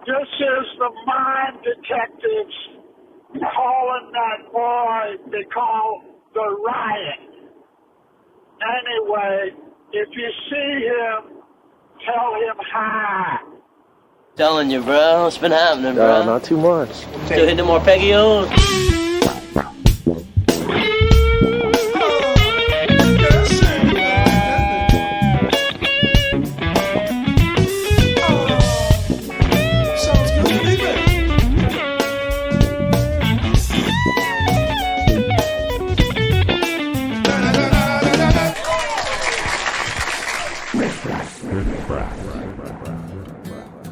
This is the mine detectives calling that boy they call the Riot. Anyway, if you see him, tell him hi. Telling you, bro. What's been happening, bro? Not too much. Still hitting more Peggy-O's?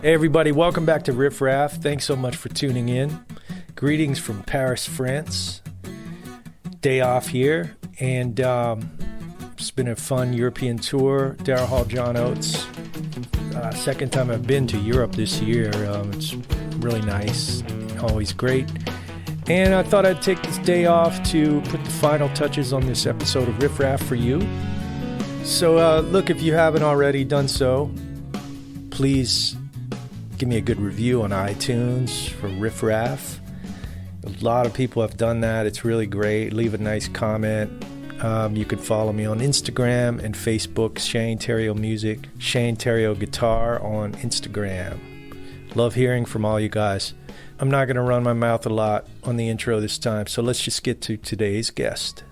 Hey everybody, welcome back to Riff Raff. Thanks so much for tuning in. Greetings from Paris, France. Day off here, and it's been a fun European tour. Daryl Hall, John Oates. Second time I've been to Europe this year. It's really nice, always great. And I thought I'd take this day off to put the final touches on this episode of Riff Raff for you. So look, if you haven't already done so, please give me a good review on iTunes for Riff Raff. A lot of people have done that. It's really great. Leave a nice comment. You can follow me on Instagram and Facebook, Shane Theriot Music, Shane Theriot Guitar on Instagram. Love hearing from all you guys. I'm not going to run my mouth a lot on the intro this time, so let's just get to today's guest.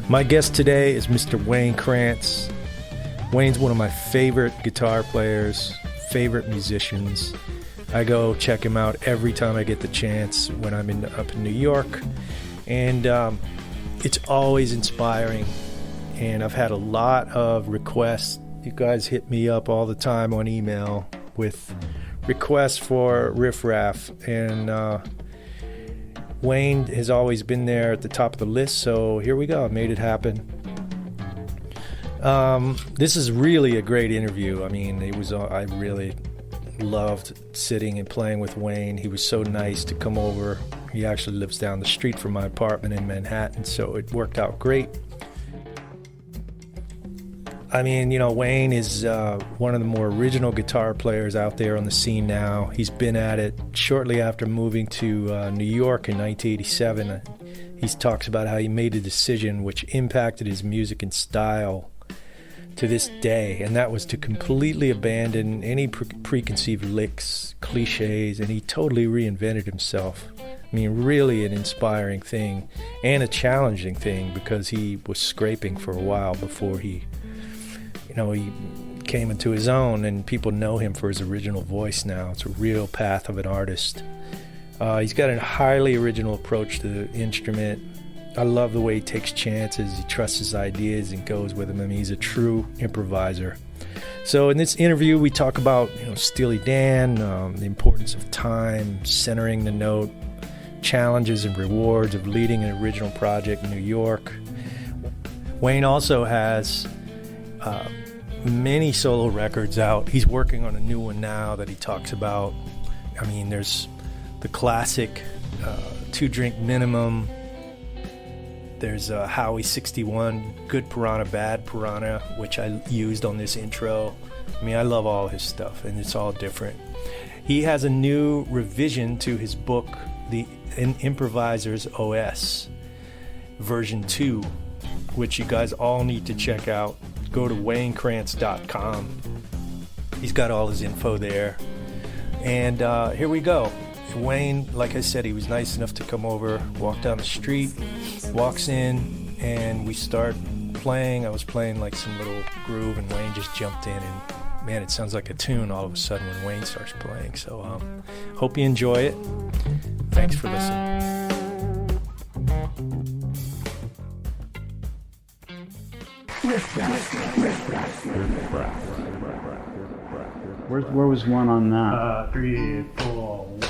My guest today is Mr. Wayne Krantz. Wayne's one of my favorite guitar players, favorite musicians. I go check him out every time I get the chance when I'm up in New York. And it's always inspiring. And I've had a lot of requests. You guys hit me up all the time on email with requests for Riff Raff. And Wayne has always been there at the top of the list, so here we go. I made it happen. This is really a great interview. I mean, I really loved sitting and playing with Wayne. He was so nice to come over. He actually lives down the street from my apartment in Manhattan, so it worked out great. I mean, you know, Wayne is one of the more original guitar players out there on the scene now. He's been at it shortly after moving to New York in 1987. He talks about how he made a decision which impacted his music and style to this day, and that was to completely abandon any preconceived licks, cliches, and he totally reinvented himself. I mean, really an inspiring thing and a challenging thing because he was scraping for a while before he came into his own, and people know him for his original voice now. It's a real path of an artist. He's got a highly original approach to the instrument. I love the way he takes chances. He trusts his ideas and goes with them. I mean, he's a true improviser. So in this interview, we talk about Steely Dan, the importance of time, centering the note, challenges and rewards of leading an original project in New York. Wayne also has many solo records out. He's working on a new one now that he talks about. I mean, there's the classic 2-drink minimum. There's Howie 61, Good Piranha, Bad Piranha, which I used on this intro. I mean, I love all his stuff, and it's all different. He has a new revision to his book, The Improviser's OS, version 2, which you guys all need to check out. Go to WayneKrantz.com. He's got all his info there. And here we go. Wayne, like I said, he was nice enough to come over, walk down the street, walks in, and we start playing. I was playing like some little groove, and Wayne just jumped in, and man, it sounds like a tune all of a sudden when Wayne starts playing. So hope you enjoy it. Thanks for listening. Where was one on that? 3, 4, 1.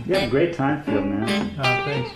You have a great time feel, man. Thanks.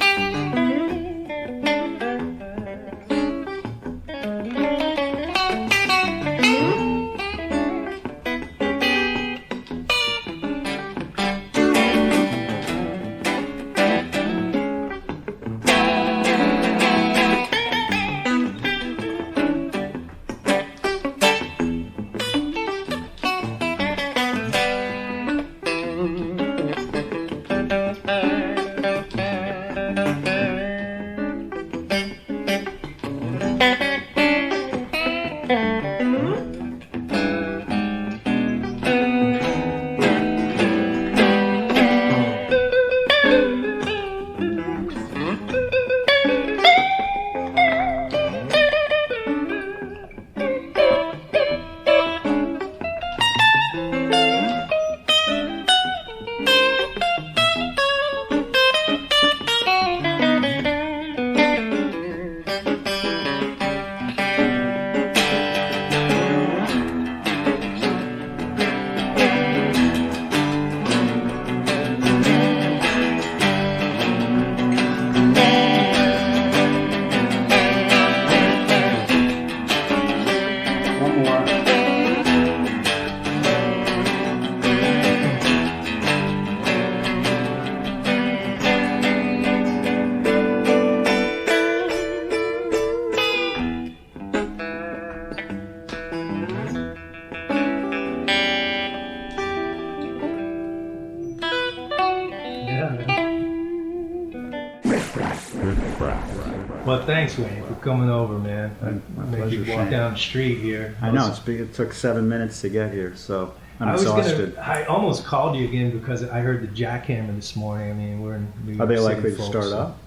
Well, thanks, Wayne, for coming over, man. I made you walk down the street here. I know, it took 7 minutes to get here, so I'm exhausted. I almost called you again because I heard the jackhammer this morning. I mean, we're in New York Are they City, likely to folks, start so. up?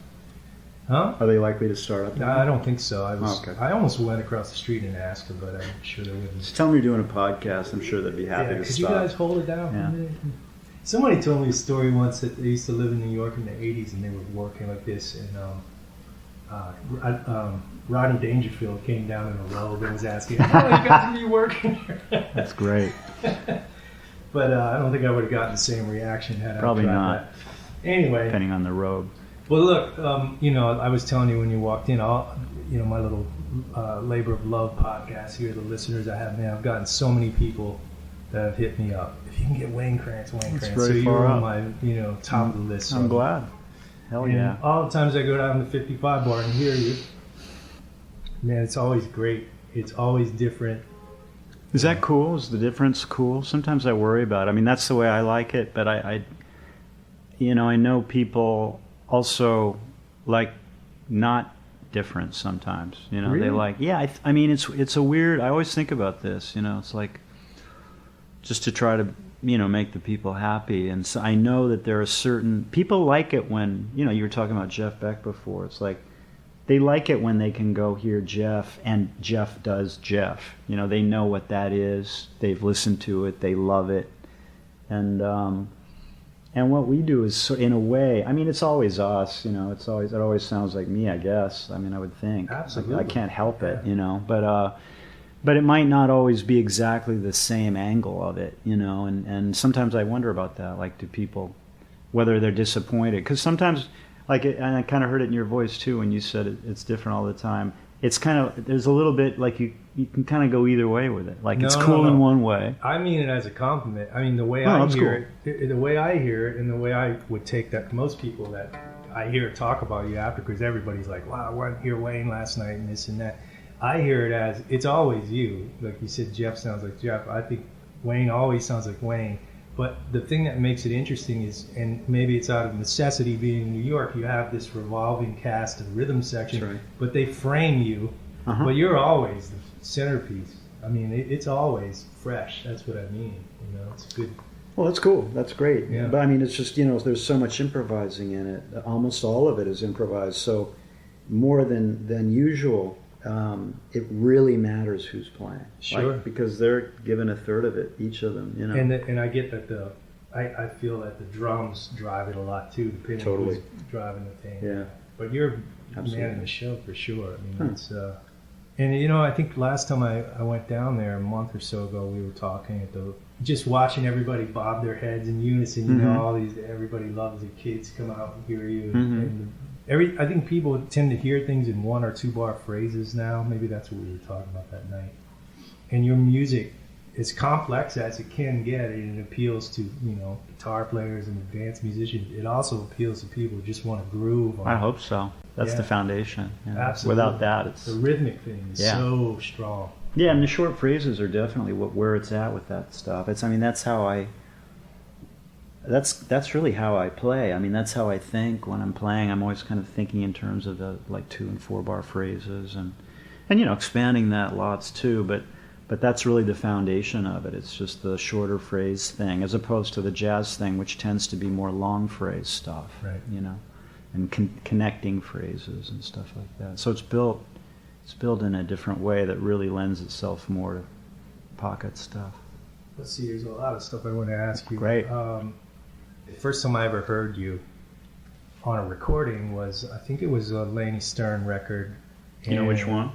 Huh? Are they likely to start up? No, I don't think so. Okay. I almost went across the street and asked her, but I'm sure they wouldn't. Just tell them you're doing a podcast. I'm sure they'd be happy to Could stop. you guys hold it down for a minute? Somebody told me a story once that they used to live in New York in the 80s and they were working like this, and Rodney Dangerfield came down in a robe and was asking, "How are you guys going to be working here?" That's great. But I don't think I would have gotten the same reaction had Probably I tried not. that. Anyway. Depending on the robe. Well, look, I was telling you when you walked in, my little Labor of Love podcast here, the listeners I have now, I've gotten so many people that have hit me up. If you can get Wayne Krantz. So you're on my, top of the list. I'm glad. Hell yeah. All the times I go down to the 55 bar and hear you, man, it's always great. It's always different. Is that cool? Is the difference cool? Sometimes I worry about it. I mean, that's the way I like it, but I know people also like not difference sometimes. Really? They like, I mean, it's a weird, I always think about this, it's like just to try to, make the people happy. And so I know that there are certain, people like it when, you were talking about Jeff Beck before. It's like, they like it when they can go hear Jeff and Jeff does Jeff. They know what that is. They've listened to it. They love it. And what we do is, in a way, I mean, it's always us, it always sounds like me, I guess. I mean, I would think. Absolutely. I can't help it, but it might not always be exactly the same angle of it, and sometimes I wonder about that. Like, do people, whether they're disappointed? Because sometimes, and I kind of heard it in your voice too when you said it's different all the time. It's kind of, there's a little bit like you can kind of go either way with it. Like, it's cool in one way. I mean it as a compliment. I mean, the way I hear it, the way I hear it, and the way I would take that, most people that I hear talk about you after, because everybody's like, wow, I went to hear Wayne last night and this and that. I hear it as, it's always you. Like you said, Jeff sounds like Jeff. I think Wayne always sounds like Wayne. But the thing that makes it interesting is, and maybe it's out of necessity being in New York, you have this revolving cast of rhythm section, right, but they frame you, but you're always the centerpiece. I mean, it's always fresh. That's what I mean. It's good. Well, that's cool. That's great. Yeah. But I mean, it's just, there's so much improvising in it. Almost all of it is improvised. So more than usual. It really matters who's playing. Sure. Because they're given a third of it, each of them, And I get that I feel that the drums drive it a lot too, depending on who's driving the thing. Yeah. But you're manning the show for sure. I mean, it's, and I think last time I went down there a month or so ago, we were talking just watching everybody bob their heads in unison, everybody loves the kids come out and hear you. And I think people tend to hear things in 1 or 2 bar phrases now. Maybe that's what we were talking about that night. And your music, as complex as it can get, and it appeals to guitar players and dance musicians. It also appeals to people who just want to groove. I hope so. That's the foundation. Absolutely. Without that, it's the rhythmic thing is so strong. Yeah, and the short phrases are definitely where it's at with that stuff. That's how that's really how I play. I mean, that's how I think when I'm playing. I'm always kind of thinking in terms of the 2 and 4 bar phrases and expanding that lots too. But that's really the foundation of it. It's just the shorter phrase thing, as opposed to the jazz thing, which tends to be more long phrase stuff. Right. And connecting phrases and stuff like that. So it's built in a different way that really lends itself more to pocket stuff. Let's see. There's a lot of stuff I want to ask you. Great. The first time I ever heard you on a recording was, I think it was a Laney Stern record. You know which one?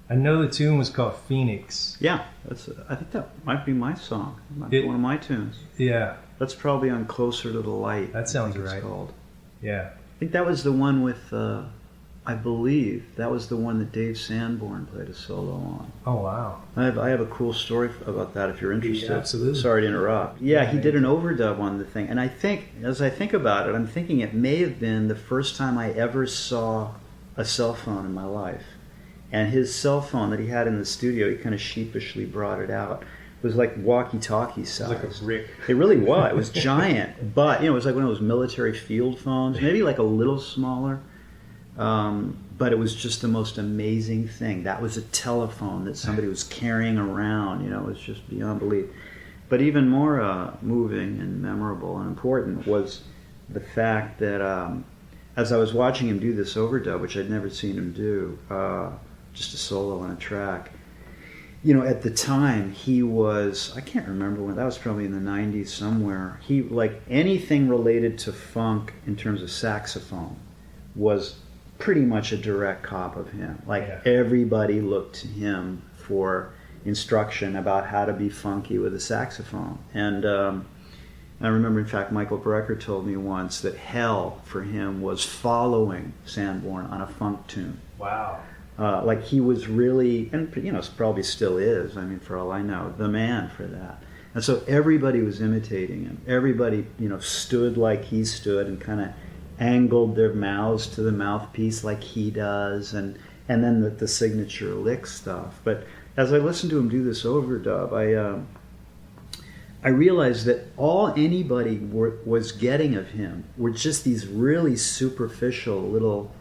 I know the tune was called Phoenix. Yeah, I think that might be my song. It might be one of my tunes. Yeah. That's probably on Closer to the Light. That sounds right. It's called. Yeah. I think that was the one with, I believe, that was the one that Dave Sanborn played a solo on. Oh, wow. I have a cool story about that if you're interested. Yeah, absolutely. Sorry to interrupt. Yeah, he did an overdub on the thing. And I think, as I think about it, I'm thinking it may have been the first time I ever saw a cell phone in my life. And his cell phone that he had in the studio, he kind of sheepishly brought it out. It was like walkie-talkie size. It was like a brick. It really was. It was giant. But, it was like one of those military field phones, maybe like a little smaller. But it was just the most amazing thing. That was a telephone that somebody was carrying around. It was just beyond belief. But even more moving and memorable and important was the fact that as I was watching him do this overdub, which I'd never seen him do, just a solo on a track, at the time he was, I can't remember when, that was probably in the 90s somewhere, he, like anything related to funk in terms of saxophone was pretty much a direct cop of him. Everybody looked to him for instruction about how to be funky with a saxophone. And I remember, in fact, Michael Brecker told me once that hell for him was following Sanborn on a funk tune. Wow. He was really, and probably still is, for all I know, the man for that. And so everybody was imitating him. Everybody, stood like he stood and kind of angled their mouths to the mouthpiece like he does, and then the signature lick stuff. But as I listened to him do this overdub, I realized that all anybody was getting of him were just these really superficial little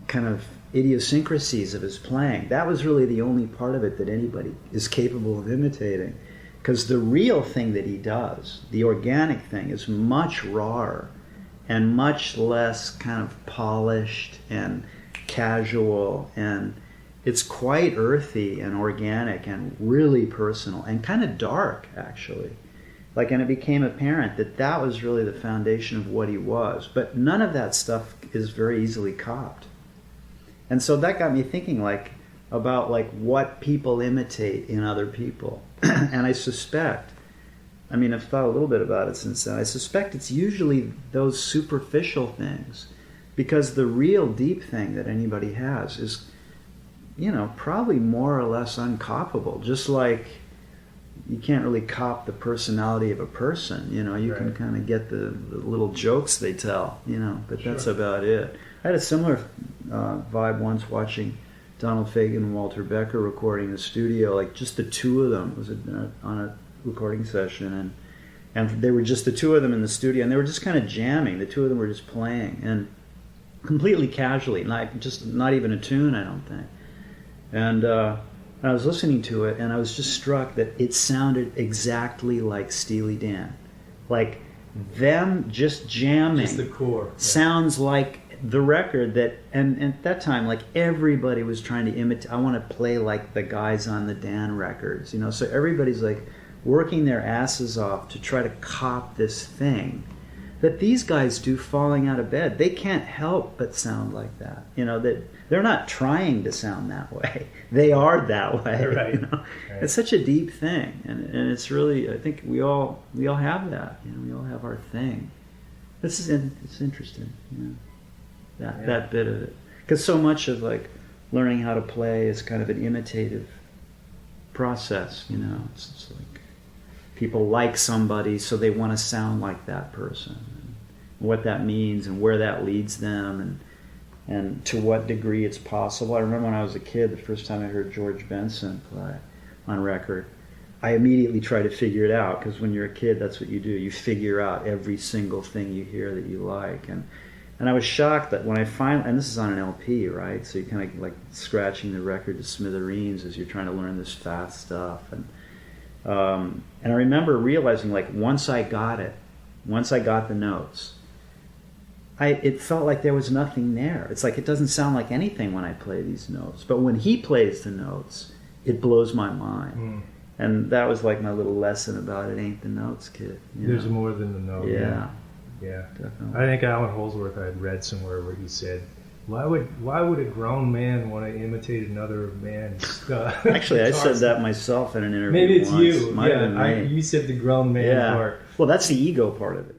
kind of idiosyncrasies of his playing. That was really the only part of it that anybody is capable of imitating. Because the real thing that he does, the organic thing, is much rawer and much less kind of polished and casual, and it's quite earthy and organic and really personal and kind of dark, actually. And it became apparent that that was really the foundation of what he was. But none of that stuff is very easily copped. And so that got me thinking about what people imitate in other people. And I suspect, I've thought a little bit about it since then, I suspect it's usually those superficial things, because the real deep thing that anybody has is, probably more or less uncoppable. Just like you can't really cop the personality of a person, you Right. can kind of get the little jokes they tell, but that's about it. I had a similar vibe once watching Donald Fagen and Walter Becker recording in the studio, just the two of them. It was on a recording session, and they were just the two of them in the studio, and they were just kind of jamming. The two of them were just playing, and completely casually, not even a tune, I don't think. And I was listening to it, and I was just struck that it sounded exactly like Steely Dan. Them just jamming. Just the core. Sounds like the record that, and at that time, everybody was trying to imitate. I want to play like the guys on the Dan records, So everybody's working their asses off to try to cop this thing that these guys do falling out of bed. They can't help but sound like that. That they're not trying to sound that way. They are that way. Right. Right. It's such a deep thing, and it's really, I think we all have that. We all have our thing. It's interesting. That bit of it, because so much of learning how to play is kind of an imitative process. It's like people like somebody, so they want to sound like that person, and what that means and where that leads them, and to what degree it's possible. I remember when I was a kid, the first time I heard George Benson play on record, I immediately tried to figure it out, because when you're a kid, that's what you do. You figure out every single thing you hear that you like. And I was shocked that when I finally, and this is on an LP, right? So you're kind of scratching the record to smithereens as you're trying to learn this fast stuff. And I remember realizing, once I got the notes, it felt like there was nothing there. It's it doesn't sound like anything when I play these notes. But when he plays the notes, it blows my mind. Mm. And that was my little lesson about it ain't the notes, kid. There's more than the note. Yeah. Yeah. Definitely. I think Alan Holdsworth, I had read somewhere where he said, why would a grown man want to imitate another man's Actually, I said that myself in an interview. Maybe it's once. you. Might have been me. You said the grown man part. Well, that's the ego part of it.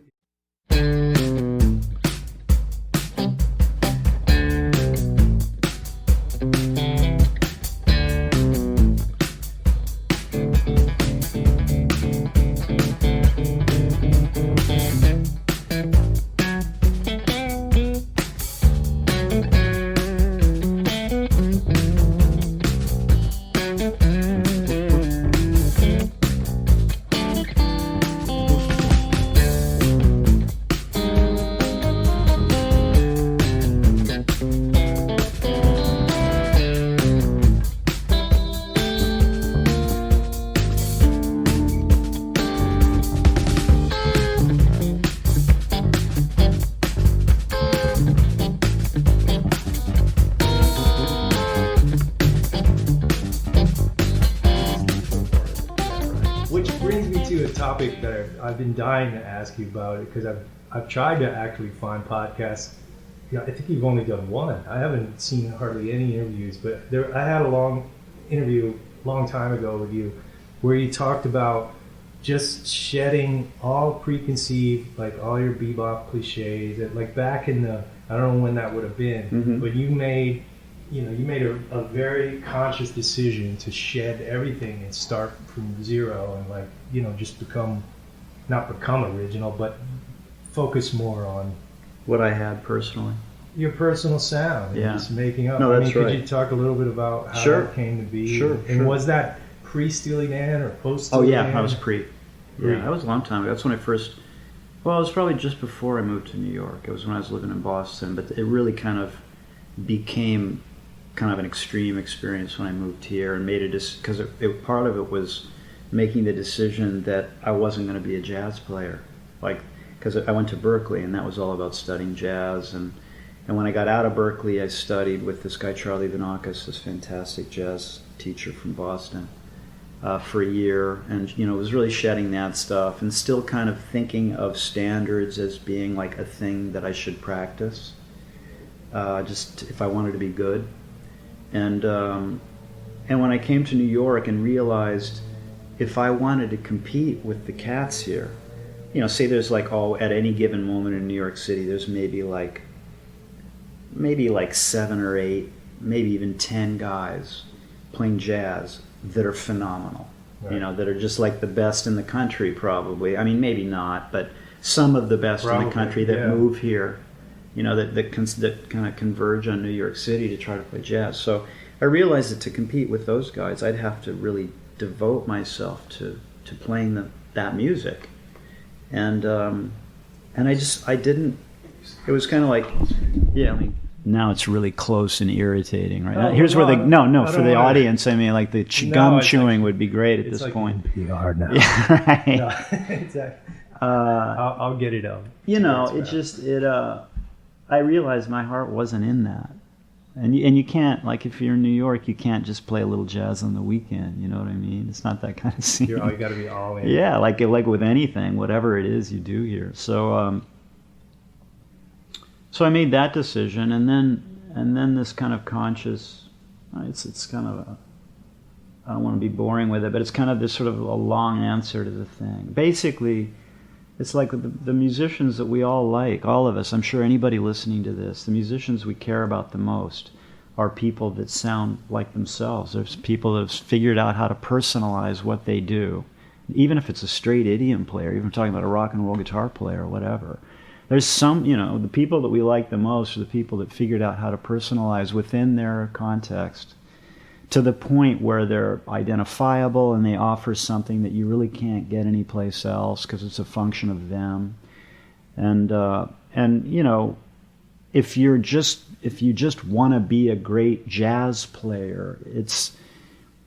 Topic that I've been dying to ask you about it, because I've tried to actually find podcasts. I think you've only done one. I haven't seen hardly any interviews, but I had a long interview a long time ago with you where you talked about just shedding all preconceived, all your bebop cliches, back in the, I don't know when that would have been, but you made a very conscious decision to shed everything and start from zero and just not become original, but focus more on what I had personally. your personal sound. Yeah. Just making up. No, that's could right. you talk a little bit about how Sure. that came to be? Sure. And was that pre-Steely Dan or post-Steely Oh yeah, Dan? I was pre. Yeah, that was a long time ago. That's when I first. Well, it was probably just before I moved to New York. It was when I was living in Boston, but it really kind of became kind of an extreme experience when I moved here and made because part of it was making the decision that I wasn't going to be a jazz player, because I went to Berkeley and that was all about studying jazz, and when I got out of Berkeley, I studied with this guy Charlie Vinakis, this fantastic jazz teacher from Boston, for a year, and was really shedding that stuff and still kind of thinking of standards as being like a thing that I should practice, just if I wanted to be good. And when I came to New York and realized if I wanted to compete with the cats here, say there's at any given moment in New York City, there's maybe like 7 or 8, maybe even 10 guys playing jazz that are phenomenal, right. That are just like the best in the country probably. I mean, maybe not, but some of the best in the country that move here, that kind of converge on New York City to try to play jazz. So I realized that to compete with those guys, I'd have to really devote myself to playing that music. And I didn't. It was kind of like, now it's really close and irritating, right? Oh, Here's no, where for the wanna... audience, like the gum chewing would be great at this point. It's hard now. Yeah, right. No, exactly. I'll get it out. I realized my heart wasn't in that. And you can't, if you're in New York, you can't just play a little jazz on the weekend, you know what I mean? It's not that kind of scene. You got to be all in. Yeah, like with anything, whatever it is you do here. So I made that decision, and then this kind of conscious, it's kind of I don't want to be boring with it, but it's kind of this sort of a long answer to the thing. Basically, it's like the musicians that we all like, all of us, I'm sure anybody listening to this, the musicians we care about the most are people that sound like themselves. There's people that have figured out how to personalize what they do, even if it's a straight idiom player, even talking about a rock and roll guitar player or whatever. There's some, the people that we like the most are the people that figured out how to personalize within their context to the point where they're identifiable and they offer something that you really can't get anyplace else because it's a function of them. And if you just want to be a great jazz player, it's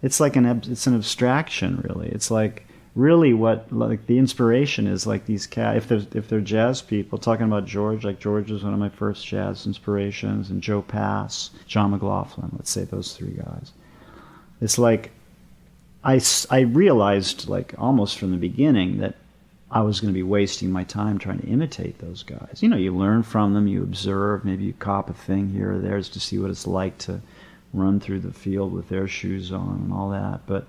an abstraction, really. It's like really what the inspiration is like these cats. If they're jazz people, talking about George, George was one of my first jazz inspirations, and Joe Pass, John McLaughlin, let's say those three guys. It's like I realized almost from the beginning that I was going to be wasting my time trying to imitate those guys. You learn from them, you observe, maybe you cop a thing here or there just to see what it's like to run through the field with their shoes on and all that. But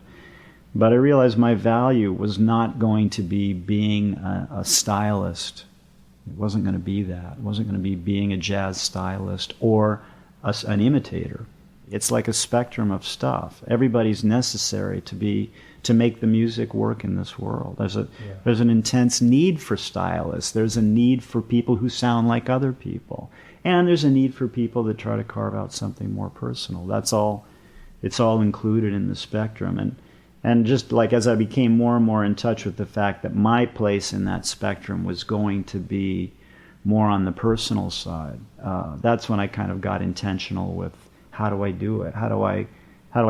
I realized my value was not going to be being a stylist. It wasn't going to be that. It wasn't going to be being a jazz stylist or an imitator. It's like a spectrum of stuff. Everybody's necessary to make the music work in this world. There's an intense need for stylists. There's a need for people who sound like other people. And there's a need for people that try to carve out something more personal. That's all. It's all included in the spectrum. And just as I became more and more in touch with the fact that my place in that spectrum was going to be more on the personal side, that's when I kind of got intentional with how do I do it? How do I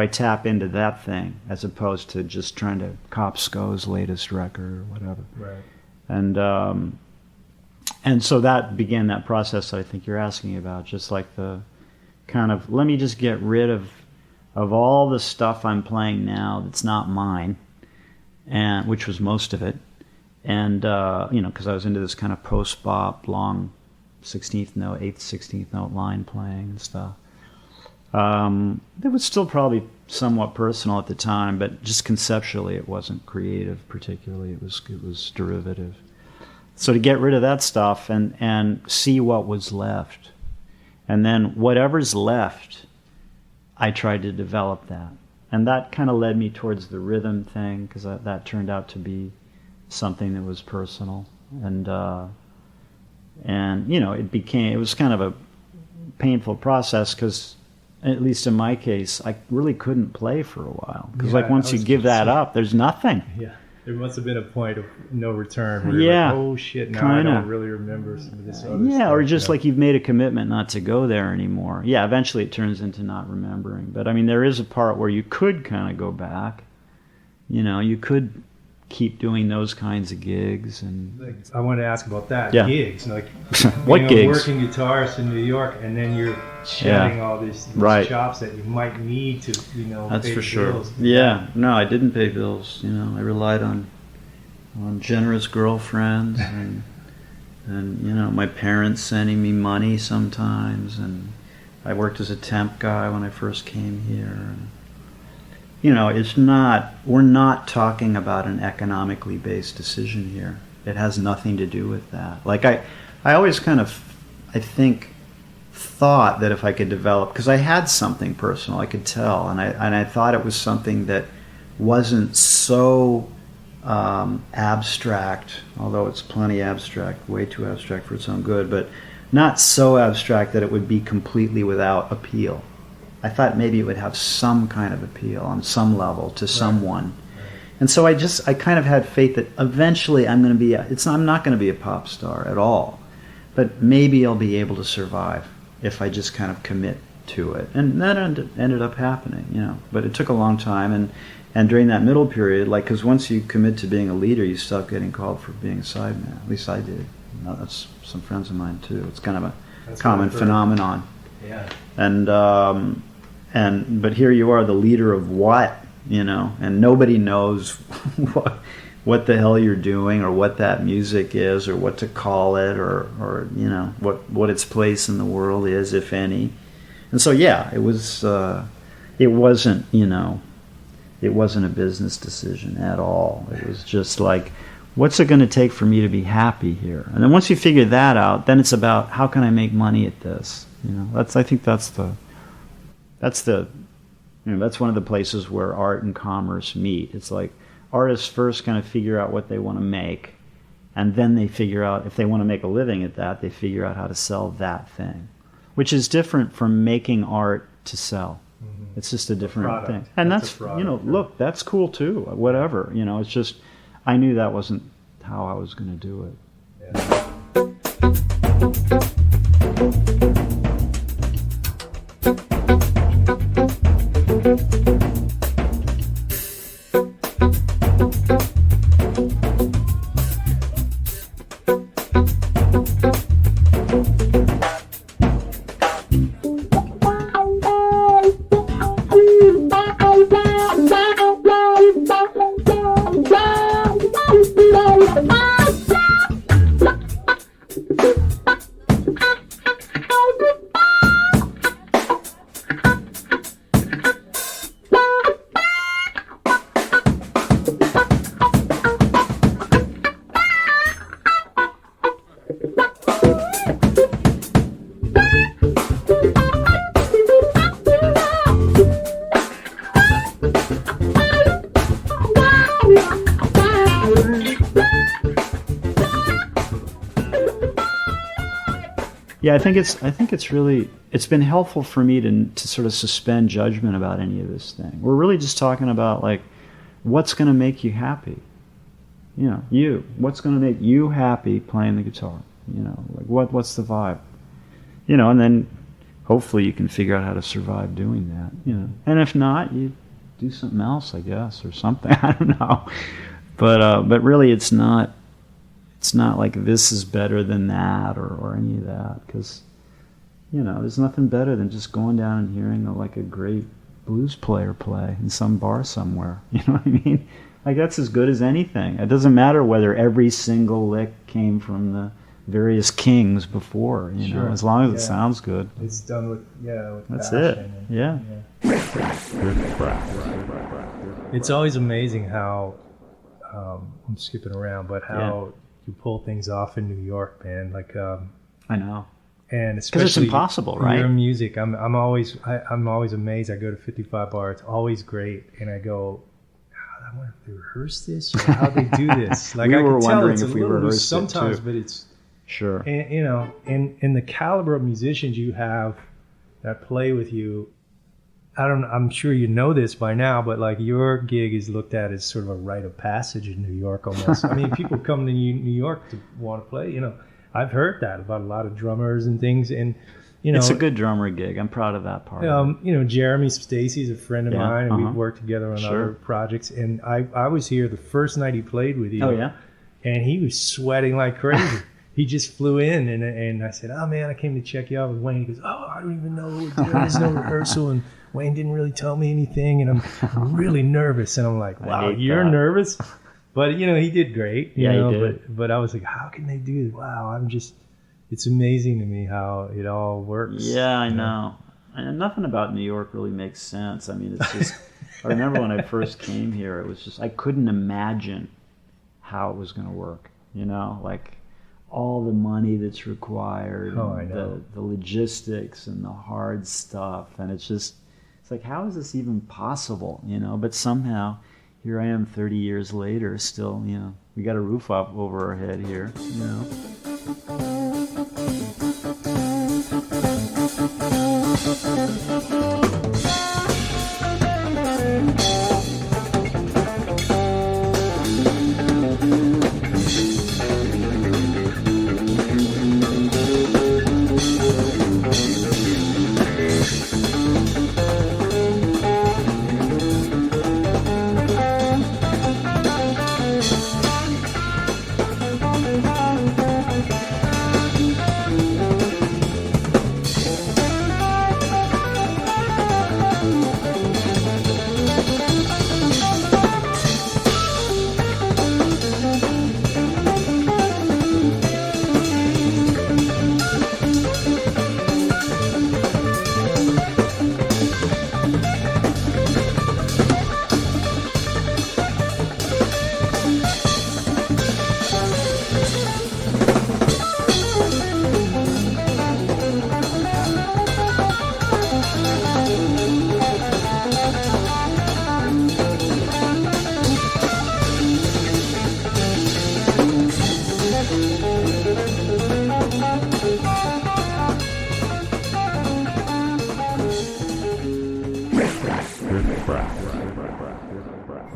tap into that thing as opposed to just trying to cop Sco's latest record or whatever. Right. And so that began that process that I think you're asking about, just like the kind of, let me just get rid of all the stuff I'm playing now that's not mine, and which was most of it. And, because I was into this kind of post-bop, long 16th note, 8th, 16th note line playing and stuff. It was still probably somewhat personal at the time, but just conceptually it wasn't creative particularly. It was derivative. So to get rid of that stuff and see what was left. And then whatever's left, I tried to develop that. And that kind of led me towards the rhythm thing, because that turned out to be something that was personal. And it was kind of painful process because, at least in my case, I really couldn't play for a while. Because Yeah, once you give that up, there's nothing. Yeah. There must have been a point of no return where Yeah. you're like, oh shit, now Kinda. I don't really remember some of this other stuff. Yeah, or just Yeah. like you've made a commitment not to go there anymore. Yeah, eventually it turns into not remembering. But I mean, there is a part where you could kind of go back. You could keep doing those kinds of gigs. And Like, I wanted to ask about that. Yeah. Gigs. Like, What being gigs? a working guitarist in New York, and then you're shedding all these Right. chops that you might need to, that's pay for the sure. bills. Yeah, no, I didn't pay bills. I relied on generous girlfriends and my parents sending me money sometimes, and I worked as a temp guy when I first came here. And, we're not talking about an economically based decision here. It has nothing to do with that. Like I always kind of, I think, thought that if I could develop, because I had something personal, I could tell, and I thought it was something that wasn't so abstract, although it's plenty abstract, way too abstract for its own good, but not so abstract that it would be completely without appeal. I thought maybe it would have some kind of appeal on some level to someone. And so I kind of had faith that eventually I'm not going to be a pop star at all, but maybe I'll be able to survive if I just kind of commit to it. And that ended up happening, but it took a long time. And during that middle period, because once you commit to being a leader, you stop getting called for being a sideman. At least I did. That's some friends of mine too. It's kind of a common phenomenon. Yeah. But here you are, the leader of what, and nobody knows what the hell you're doing or what that music is or what to call it or what its place in the world is, if any. And so it wasn't a business decision at all. It was just like, what's it going to take for me to be happy here? And then once you figure that out, then it's about how can I make money at this? I think that's one of the places where art and commerce meet. It's like artists first kind of figure out what they want to make, and then they figure out if they want to make a living at that, they figure out how to sell that thing, which is different from making art to sell. Mm-hmm. It's just a different thing. And that's look, that's cool too. Whatever, it's just I knew that wasn't how I was going to do it. Yeah. Yeah, I think it's been helpful for me to sort of suspend judgment about any of this thing. We're really just talking about what's going to make you happy. What's going to make you happy playing the guitar? What's the vibe? And then hopefully you can figure out how to survive doing that. And if not, you do something else, I guess, or something. I don't know. But really, it's not like this is better than that or any of that, because there's nothing better than just going down and hearing a great blues player play in some bar somewhere. You know what I mean? That's as good as anything. It doesn't matter whether every single lick came from the various kings before, Sure. as long as it sounds good. It's done with That's passion. it. Yeah. It's always amazing how I'm skipping around, but how you pull things off in New York, man. I know. And Because especially it's impossible, right? Your music, I'm always amazed. I go to 55 Bar, it's always great, and I go, I wonder if they rehearse this or how they do this. We were I can tell wondering it's if a we little loose rehearsed it, sometimes, too. but it's Sure. And, you know, and the caliber of musicians you have that play with you, I'm sure you know this by now, but like your gig is looked at as sort of a rite of passage in New York almost. I mean, people come to New York to want to play, you know. I've heard that about a lot of drummers and things, and you know, it's a good drummer gig. I'm proud of that part. You know, Jeremy Stacy's a friend of mine, and we've worked together on Sure. other projects. And I was here the first night he played with you. Oh yeah. And he was sweating like crazy. He just flew in, and I said, "Oh man, I came to check you out with Wayne." He goes, "Oh, I don't even know what we're doing. There's no rehearsal, and Wayne didn't really tell me anything, and I'm really nervous." And I'm like, "Wow, you're nervous?" But you know, he did great. You know, he did. But I was like, "How can they do this? Wow, it's amazing to me how it all works." Yeah, I know. And nothing about New York really makes sense. I mean, it's just. I remember when I first came here, it was just I couldn't imagine how it was going to work. You know, like all the money that's required, the logistics and the hard stuff, and it's like, how is this even possible? You know, but somehow here I am 30 years later, still, you know, we got a roof up over our head here, you know.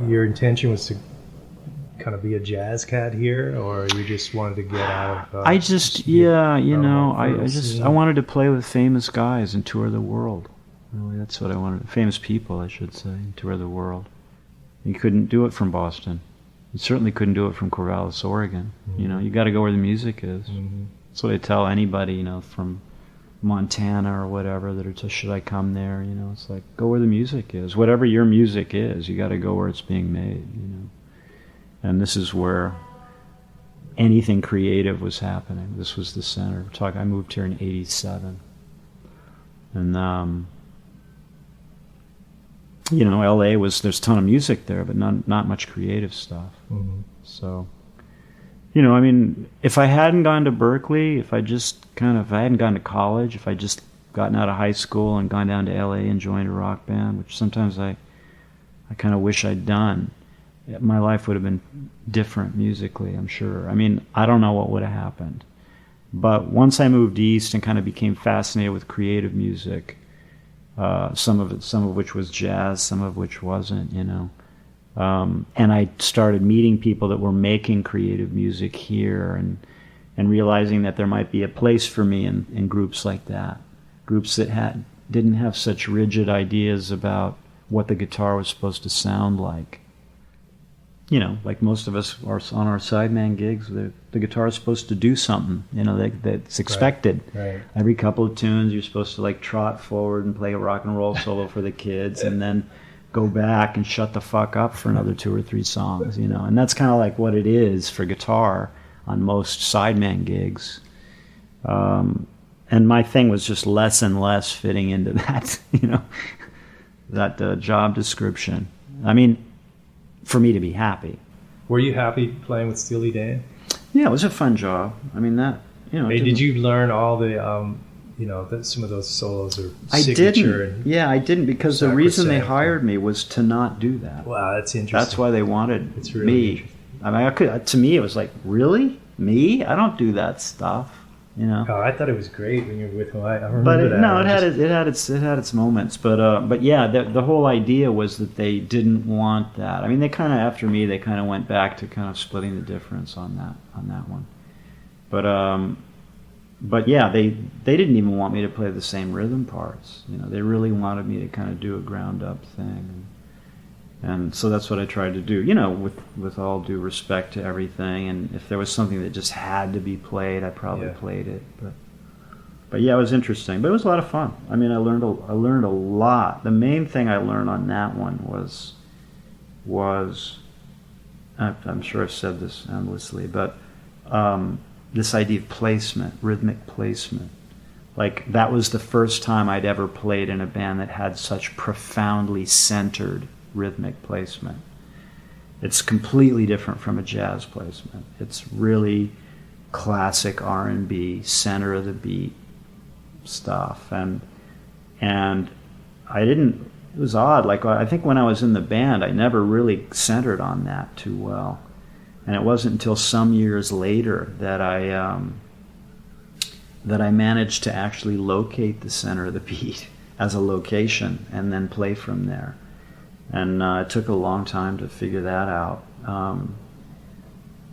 Your intention was to kind of be a jazz cat here, or you just wanted to get out of... I wanted to play with famous guys and tour the world. Really, that's what I wanted. Famous people, I should say, and tour the world. You couldn't do it from Boston. You certainly couldn't do it from Corvallis, Oregon. Mm-hmm. You know, you got to go where the music is. Mm-hmm. That's what I tell anybody, you know, from Montana or whatever, that are just, should I come there? You know, it's like, go where the music is. Whatever your music is, you got to go where it's being made, you know. And this is where anything creative was happening. This was the center. I moved here in 87. And, you know, LA there's a ton of music there, but not much creative stuff. Mm-hmm. So, you know, I mean, if I hadn't gone to Berkeley, if I hadn't gone to college, if I just gotten out of high school and gone down to LA and joined a rock band, which sometimes I kind of wish I'd done, my life would have been different musically, I'm sure. I mean, I don't know what would have happened. But once I moved east and kind of became fascinated with creative music, some of which was jazz, some of which wasn't, you know. And I started meeting people that were making creative music here, and realizing that there might be a place for me in groups like that, groups that didn't have such rigid ideas about what the guitar was supposed to sound like. You know, like most of us are on our sideman gigs, the guitar is supposed to do something, you know, that's expected. Right. Every couple of tunes, you're supposed to like trot forward and play a rock and roll solo for the kids, and then go back and shut the fuck up for another 2 or 3 songs, you know. And that's kind of like what it is for guitar on most sideman gigs. And my thing was just less and less fitting into that, you know, that job description. I mean, for me to be happy. Were you happy playing with Steely Dan? Yeah, it was a fun job. I mean, that, you know. Hey, did you learn all the, you know, some of those solos are signature? I didn't, because the reason they hired me was to not do that. Wow, that's interesting. That's why they wanted really me. I mean, to me, it was like, really? Me? I don't do that stuff. You know. Oh, I thought it was great when you were with him. I remember But that. it had its moments. But yeah, the whole idea was that they didn't want that. I mean, they kind of after me, they kind of went back to kind of splitting the difference on that one. But yeah, they didn't even want me to play the same rhythm parts. You know, they really wanted me to kind of do a ground up thing. And so that's what I tried to do, you know, with all due respect to everything. And if there was something that just had to be played, I probably played it. But yeah, it was interesting. But it was a lot of fun. I mean, I learned a lot. The main thing I learned on that one was I'm sure I've said this endlessly, but this idea of placement, rhythmic placement. Like, that was the first time I'd ever played in a band that had such profoundly centered rhythmic placement. It's completely different from a jazz placement. It's really classic R&B, center of the beat stuff. And I didn't, it was odd. Like, I think when I was in the band, I never really centered on that too well. And it wasn't until some years later that I managed to actually locate the center of the beat as a location and then play from there. And it took a long time to figure that out.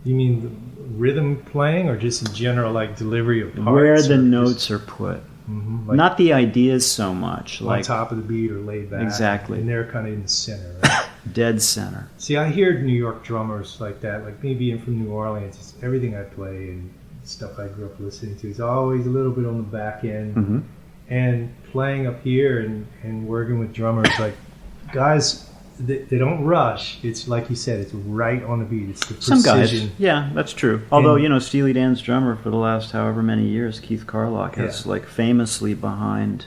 You mean the rhythm playing, or just in general, like delivery of parts? Where the notes are put. Mm-hmm, like not the ideas so much. On Like top of the beat or laid back. Exactly. And they're kind of in the center, right? Dead center. See, I hear New York drummers like that, like me being from New Orleans, it's everything I play and stuff I grew up listening to is always a little bit on the back end. Mm-hmm. And playing up here and working with drummers, like, guys, they don't rush. It's like you said, it's right on the beat. It's the precision. Some guys, yeah, that's true. Although, you know, Steely Dan's drummer for the last however many years, Keith Carlock, has like famously behind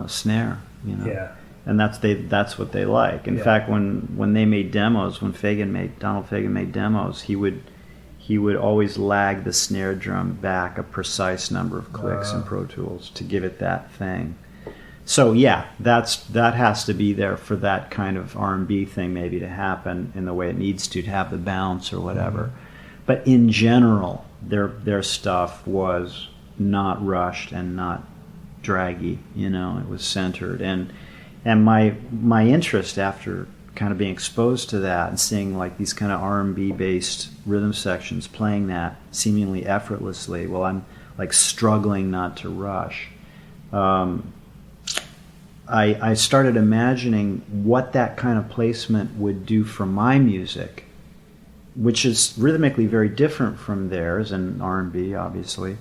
snare, you know. Yeah. And that's what they like. In fact, when they made demos, when Donald Fagen made demos, he would always lag the snare drum back a precise number of clicks in Pro Tools to give it that thing. So yeah, that has to be there for that kind of R&B thing maybe to happen in the way it needs to have the bounce or whatever. Mm-hmm. But in general, their stuff was not rushed and not draggy. You know, it was centered. And my interest after kind of being exposed to that and seeing like these kind of R&B based rhythm sections playing that seemingly effortlessly while I'm like struggling not to rush. I started imagining what that kind of placement would do for my music, which is rhythmically very different from theirs and R&B, obviously,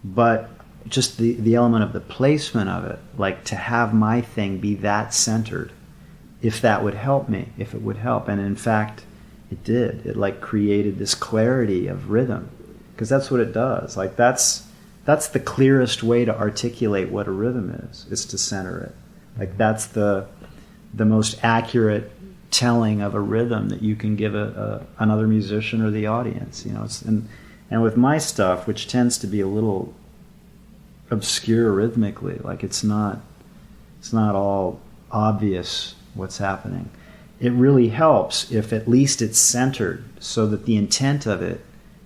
but just the element of the placement of it, like to have my thing be that centered, if that would help me, if it would help. And in fact, it did. It like created this clarity of rhythm, because that's what it does. Like that's the clearest way to articulate what a rhythm is to center it. Like that's the most accurate telling of a rhythm that you can give another musician or the audience. You know, and with my stuff, which tends to be a little obscure rhythmically, like it's not all obvious what's happening. It really helps if at least it's centered so that the intent of it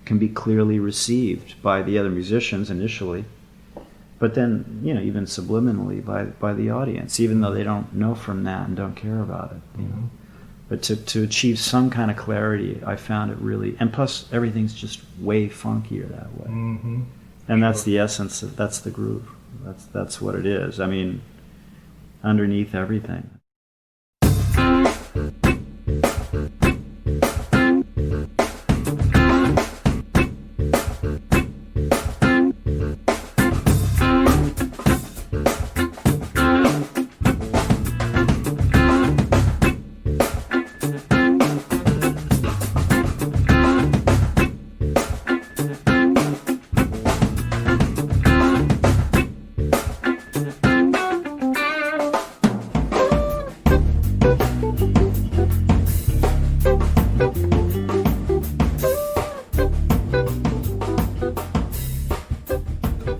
can be clearly received by the other musicians initially. But then, you know, even subliminally by the audience, even though they don't know from that and don't care about it. You know? But to achieve some kind of clarity, I found it really, and plus everything's just way funkier that way. Mm-hmm. And that's the essence. That's the groove. That's what it is. I mean, underneath everything.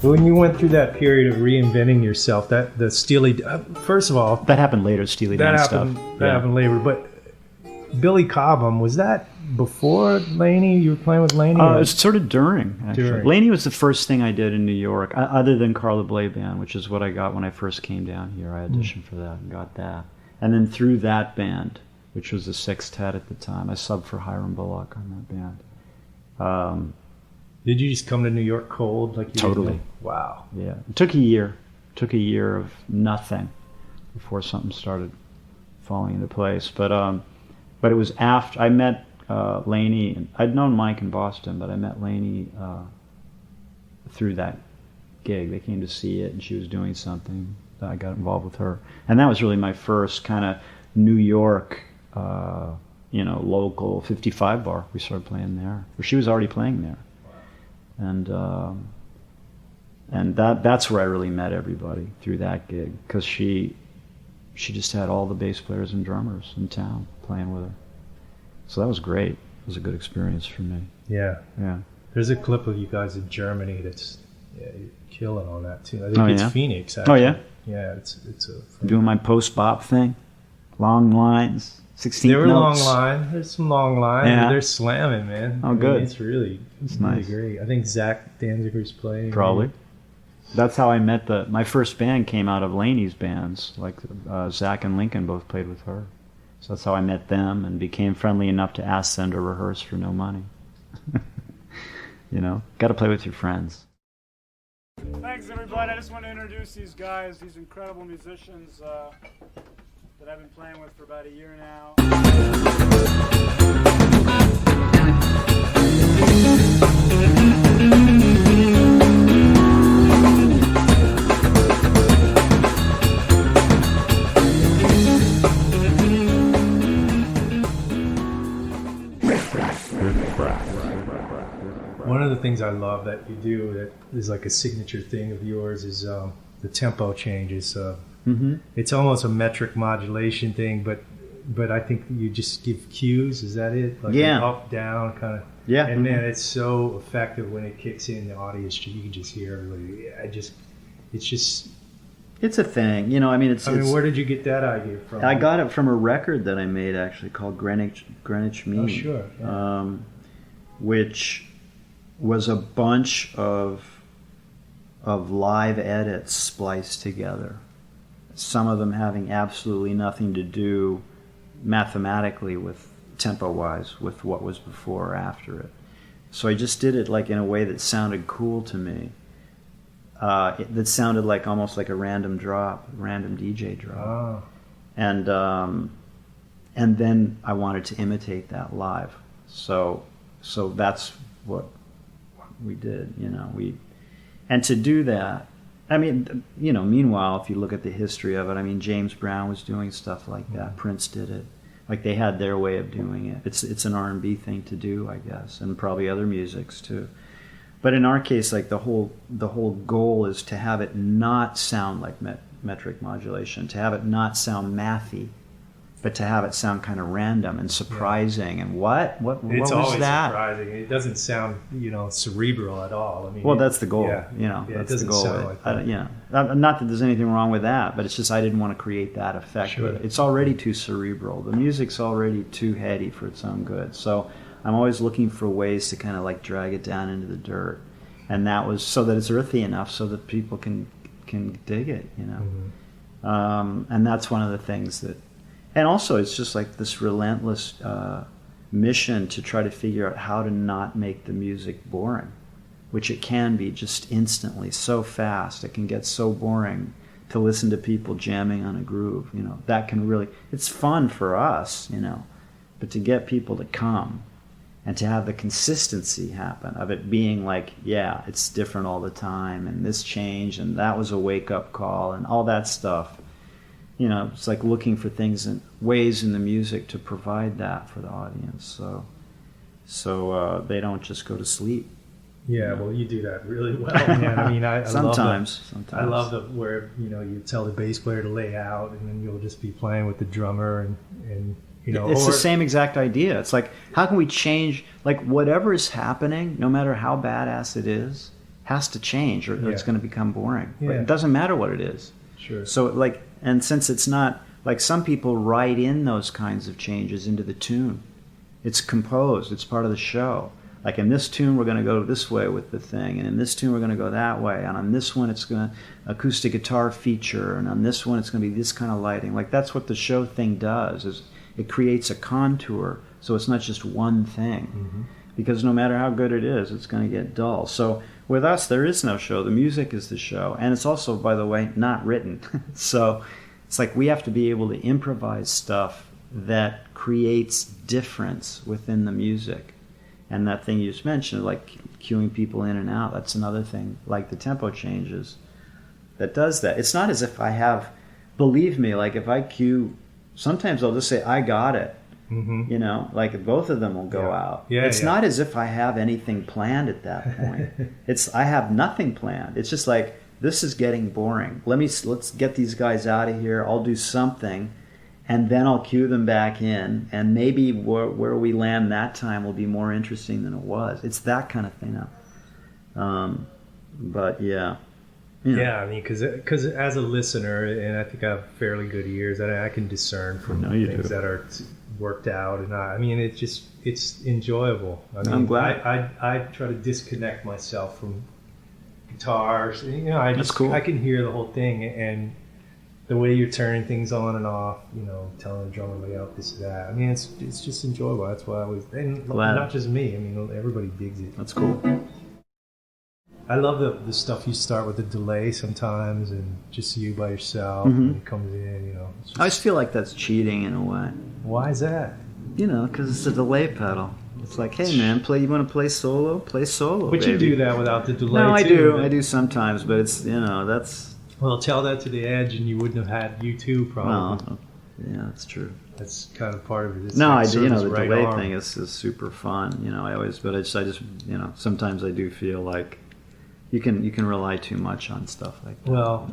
When you went through that period of reinventing yourself, that the Steely, first of all, that happened later. Steely Dan stuff. That happened later. But Billy Cobham, was that before Laney? You were playing with Laney? It was sort of during, actually. During. Laney was the first thing I did in New York, other than Carla Bley Band, which is what I got when I first came down here. I auditioned for that and got that. And then through that band, which was a sextet at the time, I subbed for Hiram Bullock on that band. Did you just come to New York cold? Like you Totally. Wow. Yeah. It took a year. Took a year of nothing before something started falling into place. But it was after I met Laney. And I'd known Mike in Boston, but I met Laney through that gig. They came to see it, and she was doing something. I got involved with her, and that was really my first kind of New York, local 55 bar. We started playing there. Or she was already playing there, and that's where I really met everybody, through that gig, because she just had all the bass players and drummers in town playing with her. So that was great. It was a good experience for me. Yeah. Yeah. There's a clip of you guys in Germany that's you're killing on that too. I think it's Phoenix. Actually. Oh yeah. Yeah, it's Doing my post-bop thing, long lines, 16 There were notes. long lines. There's some long lines. Yeah. They're slamming, man. Oh, good. It's really nice. great. I think Zach Danziger's playing. Probably. That's how I met my first band came out of Laney's bands. Like Zach and Lincoln both played with her. So that's how I met them and became friendly enough to ask them to rehearse for no money. Got to play with your friends. Thanks, everybody. I just want to introduce these guys, these incredible musicians that I've been playing with for about a year now. One of the things I love that you do that is like a signature thing of yours is the tempo changes. It's almost a metric modulation thing, but I think you just give cues. Is that it? Like an up, down kind of. Yeah. And man, it's so effective when it kicks in the audience. You can just hear everybody. It's a thing. Where did you get that idea from? I got it from a record that I made, actually, called Greenwich Mean. Oh, sure. Yeah. Which was a bunch of live edits spliced together. Some of them having absolutely nothing to do mathematically with tempo-wise with what was before or after it. So I just did it like in a way that sounded cool to me. That sounded like almost like a random DJ drop. Oh. And then I wanted to imitate that live. So that's what we did, and to do that, meanwhile, if you look at the history of it, James Brown was doing stuff like that. Prince did it. Like, they had their way of doing it. It's an R&B thing to do, I guess, and probably other musics too. But in our case, like the whole goal is to have it not sound like metric modulation, to have it not sound mathy, but to have it sound kind of random and surprising. And what was that? It's always surprising. It doesn't sound, cerebral at all. Well, that's the goal. Yeah, That's it doesn't the goal. sound like that. Not that there's anything wrong with that, but it's just I didn't want to create that effect. Sure. It's already too cerebral. The music's already too heady for its own good. So I'm always looking for ways to kind of like drag it down into the dirt, and that was so that it's earthy enough so that people can dig it. And that's one of the things that. And also, it's just like this relentless mission to try to figure out how to not make the music boring, which it can be just instantly, so fast. It can get so boring to listen to people jamming on a groove. That can really, it's fun for us, but to get people to come and to have the consistency happen of it being like, yeah, it's different all the time, and this changed, and that was a wake-up call, and all that stuff. It's like looking for things and ways in the music to provide that for the audience, so they don't just go to sleep. Yeah, well, you do that really well, man. I sometimes. I love the where you tell the bass player to lay out, and then you'll just be playing with the drummer, and it's the same exact idea. It's like, how can we change? Like, whatever is happening, no matter how badass it is, has to change, or it's going to become boring. Yeah. But it doesn't matter what it is. Sure. So and since it's not like, some people write in those kinds of changes into the tune, It's composed. It's part of the show. Like in this tune, we're going to go this way with the thing, and in this tune, we're going to go that way, and on this one, it's going to acoustic guitar feature, and on this one, it's going to be this kind of lighting. Like that's what the show thing does. Is it creates a contour, so it's not just one thing. Mm-hmm. Because no matter how good it is, it's going to get dull. So with us, there is no show. The music is the show, and it's also, by the way, not written. So it's like we have to be able to improvise stuff that creates difference within the music. And that thing you just mentioned, like cueing people in and out, that's another thing, like the tempo changes, that does that. It's not as if I have, believe me, like if I cue, sometimes I'll just say, I got it. Mm-hmm. You know, like both of them will go out. Yeah, it's not as if I have anything planned at that point. I have nothing planned. It's just like, this is getting boring. Let's get these guys out of here. I'll do something. And then I'll cue them back in, and maybe where we land that time will be more interesting than it was. It's that kind of thing now. But yeah. Yeah, I mean, because as a listener, and I think I have fairly good ears, I can discern from things that are worked out, and I mean, it's enjoyable. I mean, I'm glad. I try to disconnect myself from guitars. You know, That's cool. I can hear the whole thing, and the way you're turning things on and off, you know, telling the drummer lay out this or that. I mean, it's just enjoyable. That's why I was, and not just me. I mean, everybody digs it. That's cool. I love the stuff you start with the delay sometimes, and just you by yourself, Mm-hmm. and it comes in. You know, I always feel like that's cheating in a way. Why is that? You know, because it's a delay pedal. It's like, hey man, you want to play solo? Play solo. But baby. you do that without the delay. No, I too, do. right? I do sometimes, but it's that's. Well, tell that to the Edge, and you wouldn't have had U2 probably. Well, yeah, that's true. That's kind of part of it. It's No, like I do. You know, the right delay arm. thing is super fun. You know, I just you know, sometimes I do feel like you can rely too much on stuff like that. Well,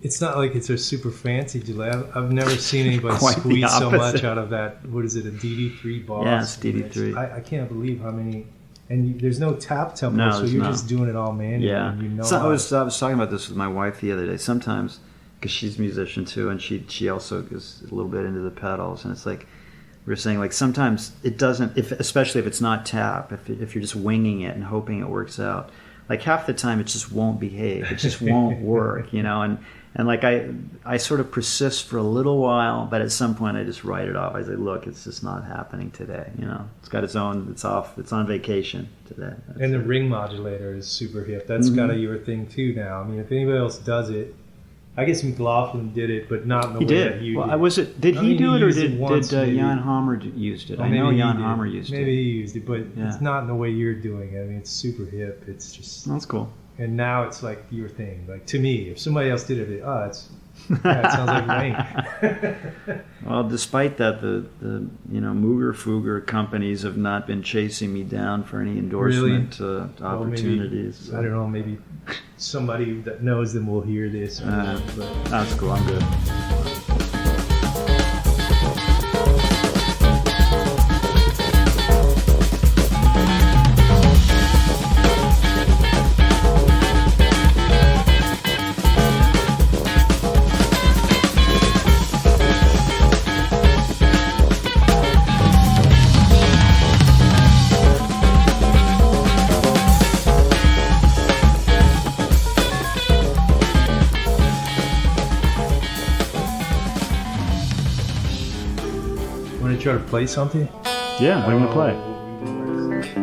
it's not like it's a super fancy delay. I've never seen anybody Quite the squeeze so much opposite. out of that. What is it, a DD3 boss? Yeah, it's DD3. I can't believe how many. And there's no tap tempo, No, so there's you're not. just doing it all manually. Yeah, And you know so how I was talking about this with my wife the other day. Sometimes, because she's a musician too, and she also is a little bit into the pedals, and it's like we were saying, like sometimes it doesn't, especially if it's not tap, if you're just winging it and hoping it works out, like half the time it just won't behave, it just won't work, you know, and like I sort of persist for a little while, but at some point I just write it off. I say, look, it's just not happening today. You know, it's got its own, it's off, it's on vacation today. And the ring modulator is super hip. That's Mm-hmm. kind of your thing too now. I mean, if anybody else does it, I guess McLaughlin did it, but not in the He way did. that you Well, did. was it? Did he mean, do it, or used did once, maybe. Jan Hammer used it? Or I know maybe he Jan did. Hammer used it. Maybe he used it, but Yeah. it's not in the way you're doing it. I mean, it's super hip. It's just, That's cool. and now it's like your thing. Like to me, if somebody else did it, it sounds like rain. Well, despite that, the Mooger Fooger companies have not been chasing me down for any endorsement opportunities. Well, maybe, I don't know. Maybe somebody that knows them will hear this. But That's cool. I'm good. want to try to play something? Yeah, what do you want to play?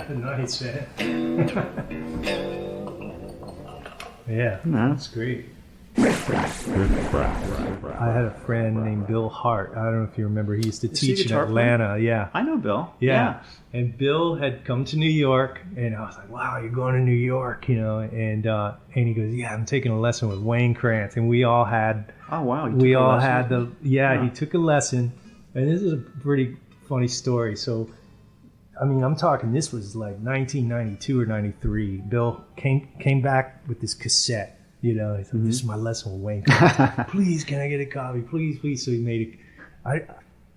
Nice, man. Yeah, that's great. I had a friend named Bill Hart. I don't know if you remember. He used to teach in Atlanta. Yeah, I know Bill. Yeah. And Bill had come to New York, and I was like, "Wow, you're going to New York, you know?" And he goes, "Yeah, I'm taking a lesson with Wayne Krantz." And we all had. Oh wow! We all had the. Yeah, he took a lesson, and this is a pretty funny story. So, I mean, I'm talking. This was like 1992 or 93. Bill came back with this cassette. You know, he said, "This is my lesson with Wayne Krantz. Please, can I get a copy? Please, please." So he made it.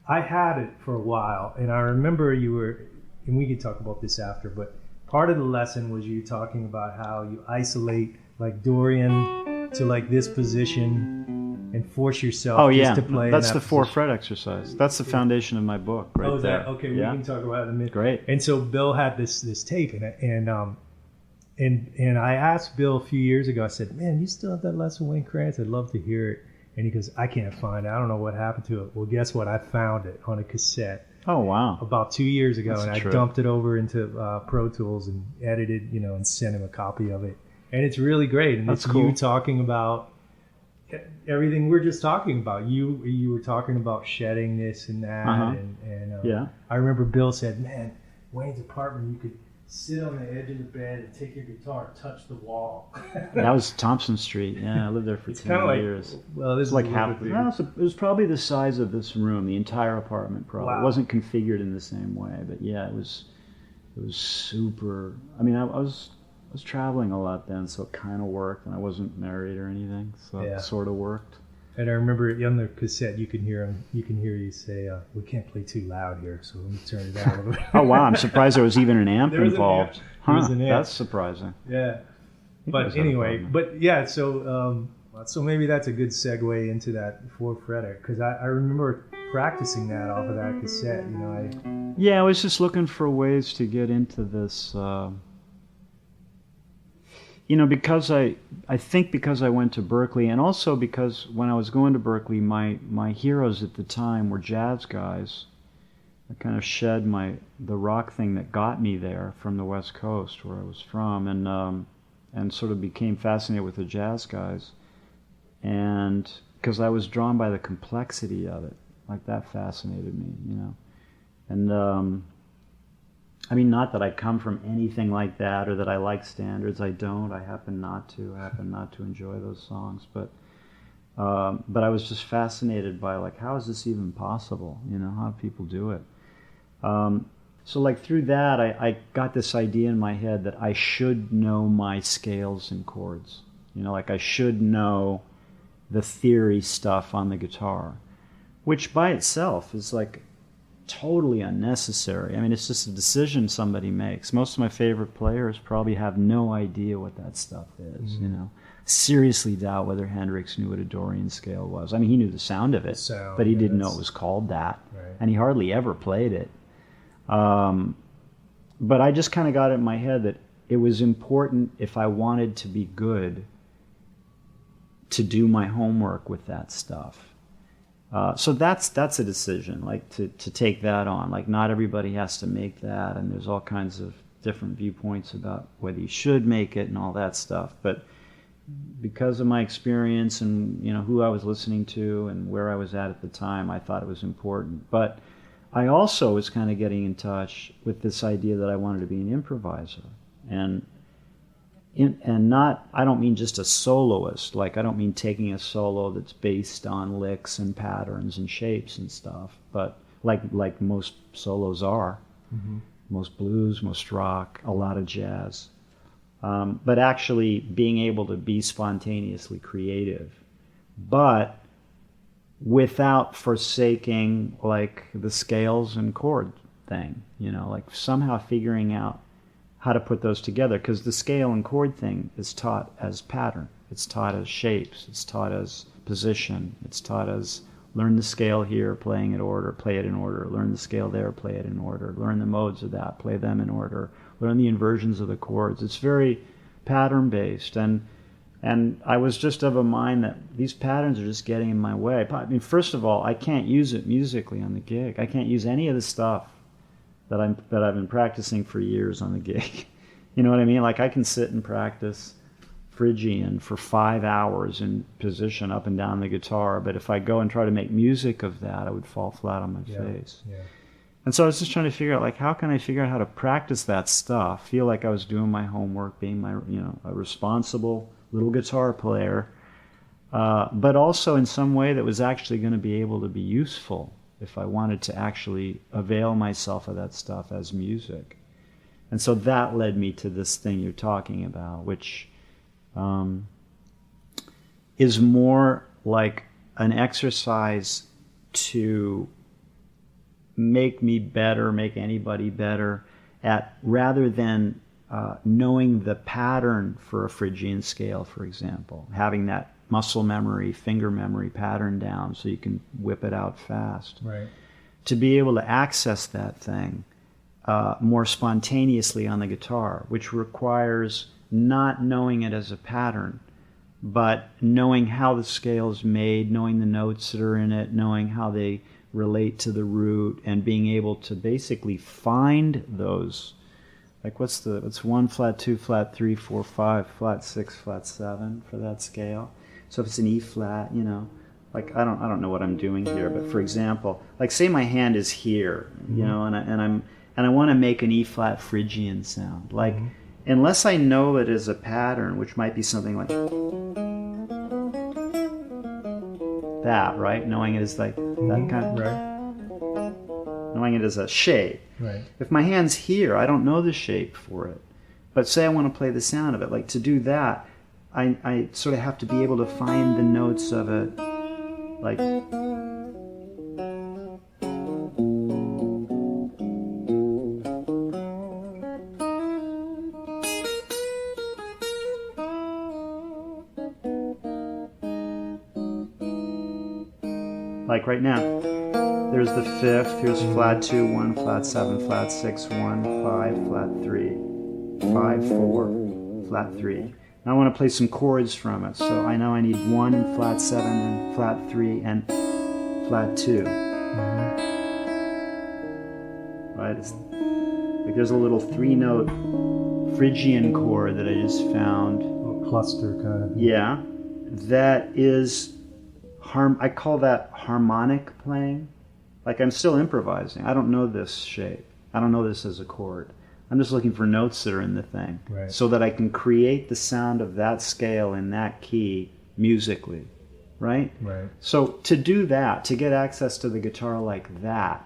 I had it for a while, and I remember you were, and we could talk about this after, but part of the lesson was you talking about how you isolate like Dorian to like this position and force yourself just to play. That's in the that 4-fret exercise. That's the foundation of my book, right? Oh, is there. that okay? We can talk about it in a minute. Great. And so Bill had this tape, and I asked Bill a few years ago. I said, "Man, you still have that lesson, Wayne Krantz? I'd love to hear it." And he goes, "I can't find it. I don't know what happened to it." Well, guess what? I found it on a cassette. Oh wow! About 2 years ago, That's and true. I dumped it over into Pro Tools and edited, and sent him a copy of it. And it's really great. And That's it's cool. you talking about everything we're just talking about. You were talking about shedding this and that, and I remember Bill said, "Man, Wayne's apartment, you could sit on the edge of the bed and take your guitar and touch the wall." That was Thompson Street. Yeah, I lived there for 10 years. Well, this It's is like a half. little bit No, it was probably the size of this room, the entire apartment. Probably Wow. it wasn't configured in the same way, but yeah, it was super. I mean, I was traveling a lot then, so it kind of worked, and I wasn't married or anything, so it sort of worked. And I remember on the cassette, you can hear you say, "We can't play too loud here, so let me turn it down a little bit." Oh wow! I'm surprised there was even an amp involved. There was an amp. That's surprising. Yeah. But anyway, so maybe that's a good segue into that 4-fretter, because I remember practicing that off of that cassette. Yeah, I was just looking for ways to get into this. Because I think because I went to Berkeley, and also because when I was going to Berkeley, my heroes at the time were jazz guys. I kind of shed the rock thing that got me there from the West Coast, where I was from, and sort of became fascinated with the jazz guys, and because I was drawn by the complexity of it, like that fascinated me, and. I mean, not that I come from anything like that or that I like standards. I don't. I happen not to. I happen not to enjoy those songs. But I was just fascinated by, like, how is this even possible? How do people do it? So, like, through that, I got this idea in my head that I should know my scales and chords. Like, I should know the theory stuff on the guitar, which by itself is, like, totally unnecessary. I mean, it's just a decision somebody makes. Most of my favorite players probably have no idea what that stuff is, Seriously doubt whether Hendrix knew what a Dorian scale was. I mean, he knew the sound of it, but he didn't know it was called that, and he hardly ever played it. But I just kind of got it in my head that it was important, if I wanted to be good, to do my homework with that stuff. So that's a decision, like to take that on. Like, not everybody has to make that, and there's all kinds of different viewpoints about whether you should make it and all that stuff. But because of my experience and who I was listening to and where I was at the time, I thought it was important. But I also was kind of getting in touch with this idea that I wanted to be an improviser, and not, I don't mean just a soloist. Like, I don't mean taking a solo that's based on licks and patterns and shapes and stuff, but like most solos are, most blues, most rock, a lot of jazz. But actually being able to be spontaneously creative, but without forsaking, like, the scales and chord thing, like somehow figuring out how to put those together, because the scale and chord thing is taught as pattern, it's taught as shapes, it's taught as position, it's taught as learn the scale here, playing it order, play it in order, learn the scale there, play it in order, learn the modes of that, play them in order, learn the inversions of the chords. It's very pattern based, and I was just of a mind that these patterns are just getting in my way. I mean, first of all, I can't use it musically on the gig. I can't use any of the stuff that I've been practicing for years on the gig. You know what I mean? Like, I can sit and practice Phrygian for 5 hours in position up and down the guitar, but if I go and try to make music of that, I would fall flat on my face. Yeah. And so I was just trying to figure out, like, how can I figure out how to practice that stuff, feel like I was doing my homework, being my, a responsible little guitar player, but also in some way that was actually going to be able to be useful if I wanted to actually avail myself of that stuff as music. And so that led me to this thing you're talking about, which is more like an exercise to make me better, make anybody better at, rather than knowing the pattern for a Phrygian scale, for example, having that muscle memory, finger memory pattern down so you can whip it out fast. Right. To be able to access that thing more spontaneously on the guitar, which requires not knowing it as a pattern, but knowing how the scale is made, knowing the notes that are in it, knowing how they relate to the root, and being able to basically find those. Like, what's 1 flat, 2 flat, 3 4 5 flat 6 flat 7 for that scale? So if it's an E flat, like, I don't know what I'm doing here, but for example, like, say my hand is here, and I want to make an E flat Phrygian sound. Like, unless I know it as a pattern, which might be something like that, right? Knowing it as like that kind of, right? Knowing it as a shape. Right. If my hand's here, I don't know the shape for it. But say I want to play the sound of it. Like, to do that, I sort of have to be able to find the notes of it Like, like right now, there's the fifth, here's flat 2, 1, flat 7, flat 6, 1, 5, flat 3, 5, 4, flat 3. Now I want to play some chords from it, so I know I need 1 in flat 7 and flat 3 and flat 2. Right? It's like there's a little 3-note Phrygian chord that I just found. A little cluster kind of. Yeah, that is I call that harmonic playing. Like I'm still improvising. I don't know this shape. I don't know this as a chord. I'm just looking for notes that are in the thing, right, so that I can create the sound of that scale in that key musically, right? Right. So to do that, to get access to the guitar like that,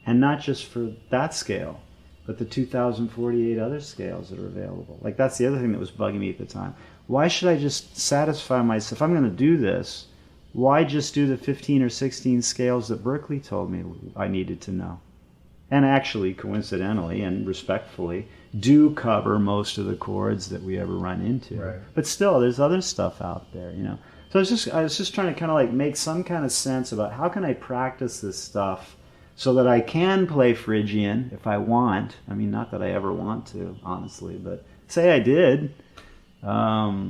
and not just for that scale, but the 2048 other scales that are available. Like that's the other thing that was bugging me at the time. Why should I just satisfy myself? If I'm going to do this, why just do the 15 or 16 scales that Berkeley told me I needed to know? And actually, coincidentally and respectfully, do cover most of the chords that we ever run into. Right. But still, there's other stuff out there, you know. So I was just trying to kind of like make some kind of sense about how can I practice this stuff so that I can play Phrygian if I want. I mean, not that I ever want to, honestly, but say I did. I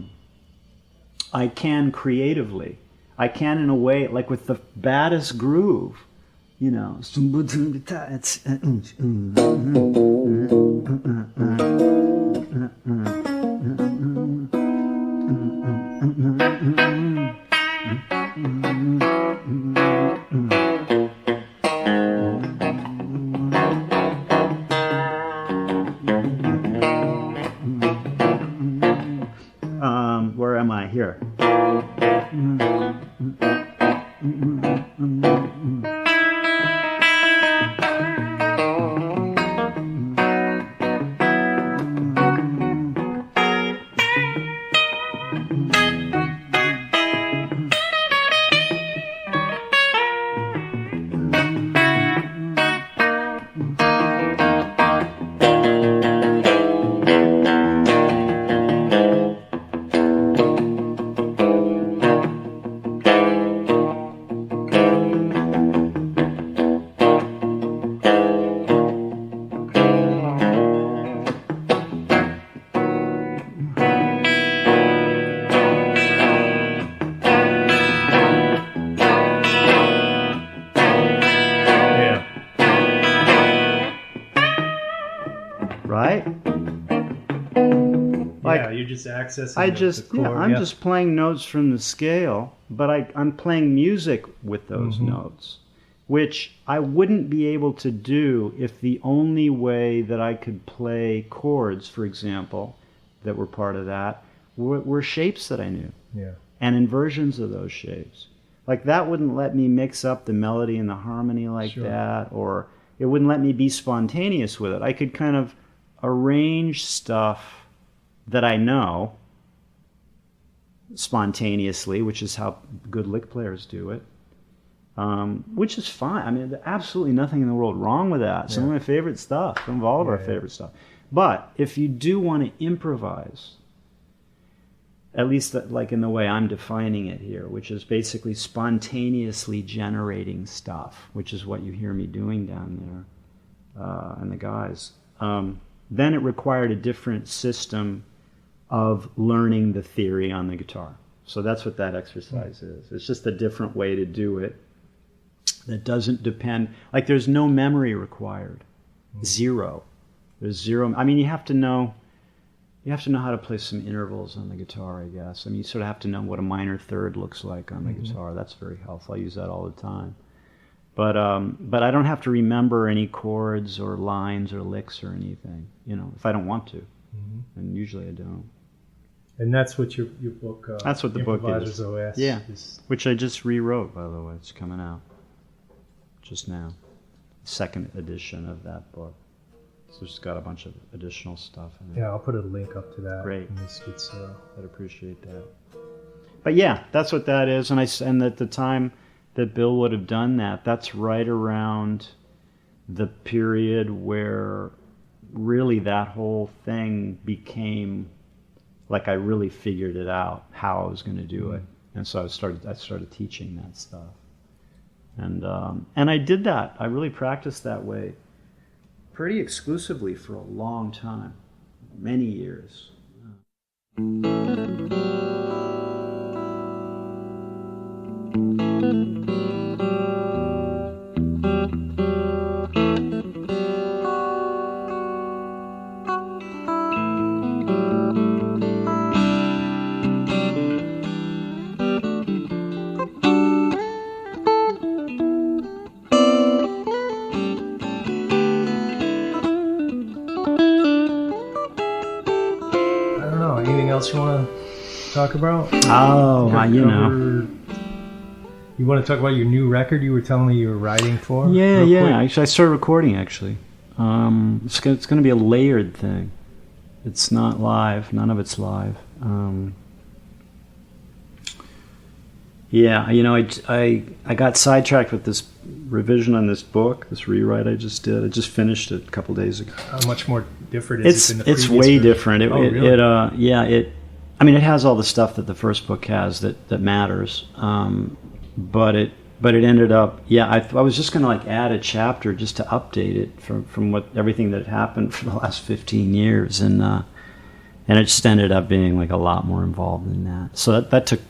can creatively. I can in a way, like with the baddest groove, you know. Where am I? Here. Accessing I'm just playing notes from the scale, but I'm playing music with those notes, which I wouldn't be able to do if the only way that I could play chords, for example, that were part of that, were shapes that I knew, and inversions of those shapes. Like that wouldn't let me mix up the melody and the harmony like that, or it wouldn't let me be spontaneous with it. I could kind of arrange stuff that I know spontaneously, which is how good lick players do it, which is fine. I mean, there's absolutely nothing in the world wrong with that. Some of my favorite stuff, some of all of our favorite stuff. But if you do want to improvise, at least like in the way I'm defining it here, which is basically spontaneously generating stuff, which is what you hear me doing down there, and the guys, then it required a different system of learning the theory on the guitar. So that's what that exercise is. It's just a different way to do it that doesn't depend, like there's no memory required. Zero. There's zero. I mean, you have to know how to play some intervals on the guitar, I guess. I mean, you sort of have to know what a minor third looks like on the guitar. That's very helpful. I use that all the time. But I don't have to remember any chords or lines or licks or anything, you know, if I don't want to. And usually I don't. And that's what your book. That's what the book is. OS. Yeah, which I just rewrote, by the way. It's coming out just now. Second edition of that book. So it's got a bunch of additional stuff in it. Yeah, I'll put a link up to that. Great. I'd appreciate that. But yeah, that's what that is. And at the time, that Bill would have done that. That's right around the period where really that whole thing became like I really figured it out how I was going to do it, and so I started teaching that stuff, and I did that. I really practiced that way pretty exclusively for a long time, many years. You want to talk about? You want to talk about your new record you were telling me you were writing for? Yeah. Actually, I started recording, actually. It's going to be a layered thing. It's not live. None of it's live. I got sidetracked with this revision on this book, this rewrite I just did. I just finished it a couple days ago. How much more different is it than the previous It's way version? different. Really? It has all the stuff that the first book has that matters. But it ended up, I was just going to add a chapter just to update it from everything that had happened for the last 15 years, and it just ended up being a lot more involved than that. So that took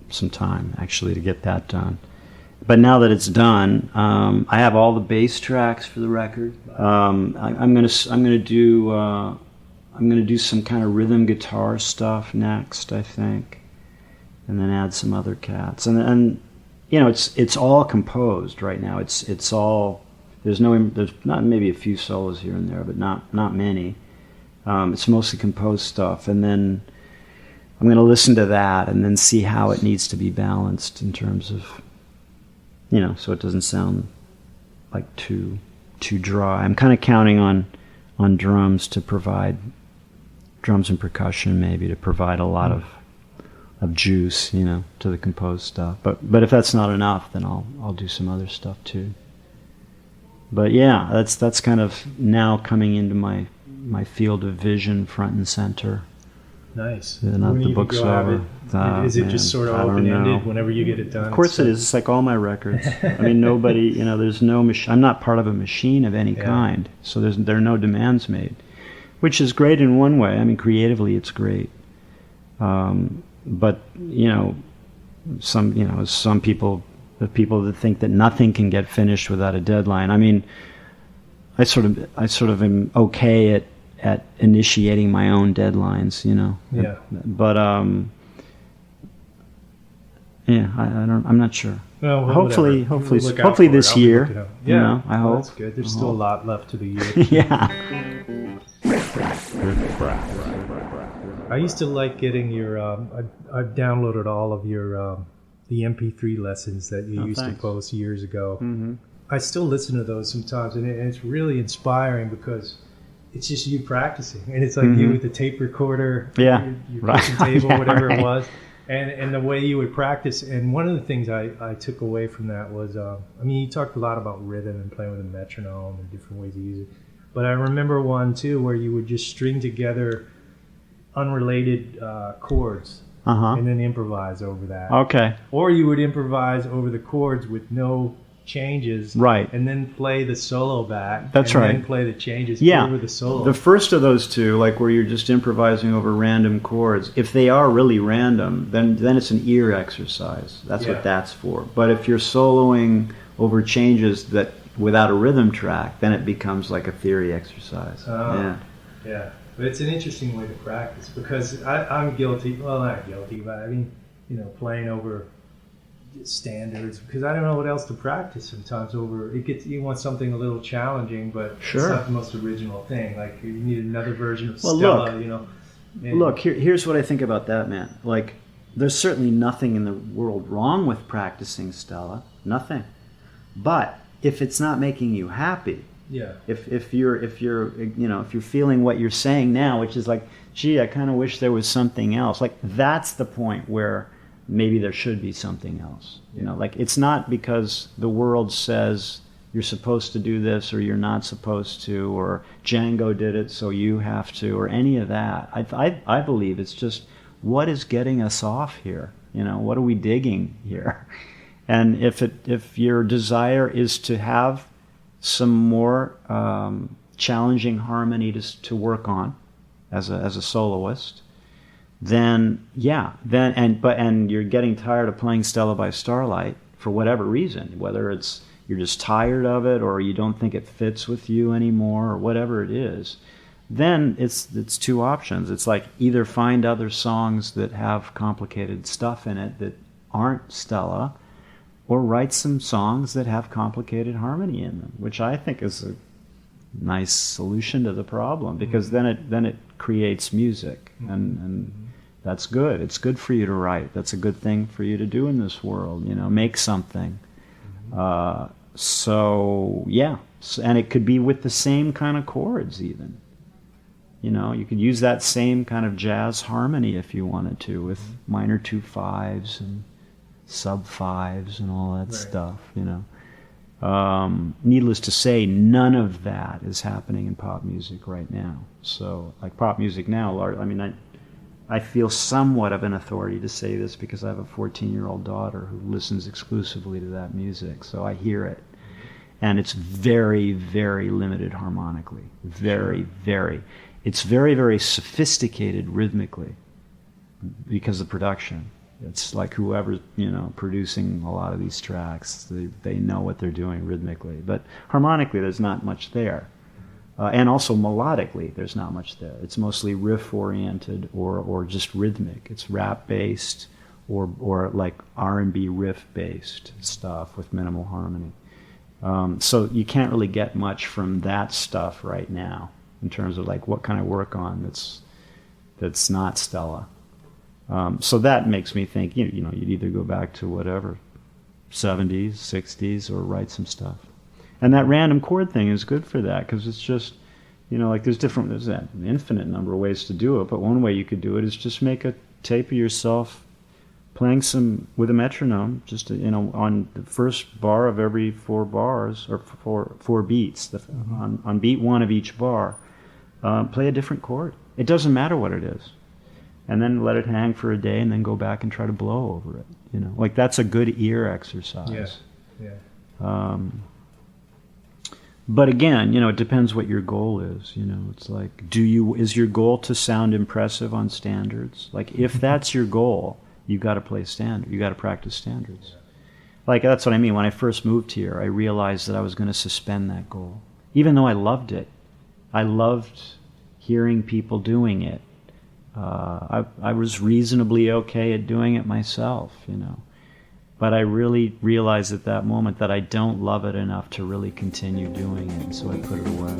some time actually to get that done. But now that it's done, I have all the bass tracks for the record. I'm gonna do some kind of rhythm guitar stuff next, I think, and then add some other cats. And it's all composed right now. It's all there's not maybe a few solos here and there, but not many. It's mostly composed stuff, and then I'm going to listen to that and then see how it needs to be balanced in terms of, so it doesn't sound like too dry. I'm kind of counting on drums to provide, drums and percussion maybe, to provide a lot of juice, to the composed stuff. But if that's not enough, then I'll do some other stuff too. But yeah, that's kind of now coming into my field of vision front and center. Nice. Not the book's over. Is it just sort of open-ended whenever you get it done? Of course it is. It's like all my records. I mean, nobody, there's no machine. I'm not part of a machine of any kind. So there are no demands made, which is great in one way. I mean, creatively it's great. But, some people, the people that think that nothing can get finished without a deadline. I mean, I sort of am okay at initiating my own deadlines, Yeah. But I'm not sure. Well, hopefully this year. Yeah, I hope. That's good. There's still a lot left to the year. Yeah. I used to like getting your. I've downloaded all of your the MP3 lessons that you used to post years ago. Mm-hmm. I still listen to those sometimes, and it's really inspiring because it's just you practicing, and it's like you with the tape recorder, your kitchen table, whatever it was, and the way you would practice. And one of the things I took away from that was, you talked a lot about rhythm and playing with a metronome and different ways to use it. But I remember one too where you would just string together unrelated chords and then improvise over that. Okay. Or you would improvise over the chords with no changes, right, and then play the solo back. That's right. And then play the changes over the solo. The first of those two, like where you're just improvising over random chords, if they are really random, then it's an ear exercise. That's what that's for. But if you're soloing over changes that without a rhythm track, then it becomes like a theory exercise. Yeah. But it's an interesting way to practice because I'm guilty. Well, not guilty, but I mean, playing over standards because I don't know what else to practice sometimes over. You want something a little challenging, but it's not the most original thing. Like you need another version of Stella. Look, here's what I think about that, man. Like, there's certainly nothing in the world wrong with practicing Stella. Nothing. But if it's not making you happy, if you're feeling what you're saying now, which is like, gee, I kind of wish there was something else. Like, that's the point where maybe there should be something else. You know, like it's not because the world says you're supposed to do this or you're not supposed to, or Django did it so you have to, or any of that. I believe it's just what is getting us off here. You know, what are we digging here? And if your desire is to have some more challenging harmony to work on as a soloist, then and you're getting tired of playing Stella by Starlight for whatever reason, whether it's you're just tired of it or you don't think it fits with you anymore or whatever it is, then it's two options. It's like either find other songs that have complicated stuff in it that aren't Stella, or write some songs that have complicated harmony in them, which I think is a nice solution to the problem, because then it creates music, and that's good. It's good for you to write. That's a good thing for you to do in this world. You know, make something. And it could be with the same kind of chords even. You know, you could use that same kind of jazz harmony if you wanted to, with minor 2/5s and sub 5s and all that stuff, you know. Needless to say, none of that is happening in pop music right now. So, like pop music now, I mean, I feel somewhat of an authority to say this because I have a 14-year-old daughter who listens exclusively to that music, so I hear it. And it's very, very limited harmonically. Very, very. It's very, very sophisticated rhythmically because of production. It's like whoever's, you know, producing a lot of these tracks, they know what they're doing rhythmically. But harmonically, there's not much there. And also melodically, there's not much there. It's mostly riff-oriented or just rhythmic. It's rap-based or like R&B riff-based stuff with minimal harmony. So you can't really get much from that stuff right now in terms of like what kind of work on that's not Stella. So that makes me think, you know, you'd either go back to whatever, 70s, 60s, or write some stuff. And that random chord thing is good for that, because it's just, you know, like there's an infinite number of ways to do it, but one way you could do it is just make a tape of yourself playing some with a metronome, just, you know, on the first bar of every 4 bars, or four beats, on beat 1 of each bar, play a different chord. It doesn't matter what it is. And then let it hang for a day, and then go back and try to blow over it. You know, like that's a good ear exercise. Yeah. But again, you know, it depends what your goal is. You know, it's like, is your goal to sound impressive on standards? Like, if that's your goal, you got to play standard. You got to practice standards. Like, that's what I mean. When I first moved here, I realized that I was going to suspend that goal, even though I loved it. I loved hearing people doing it. I was reasonably okay at doing it myself, you know. But I really realized at that moment that I don't love it enough to really continue doing it, so I put it away.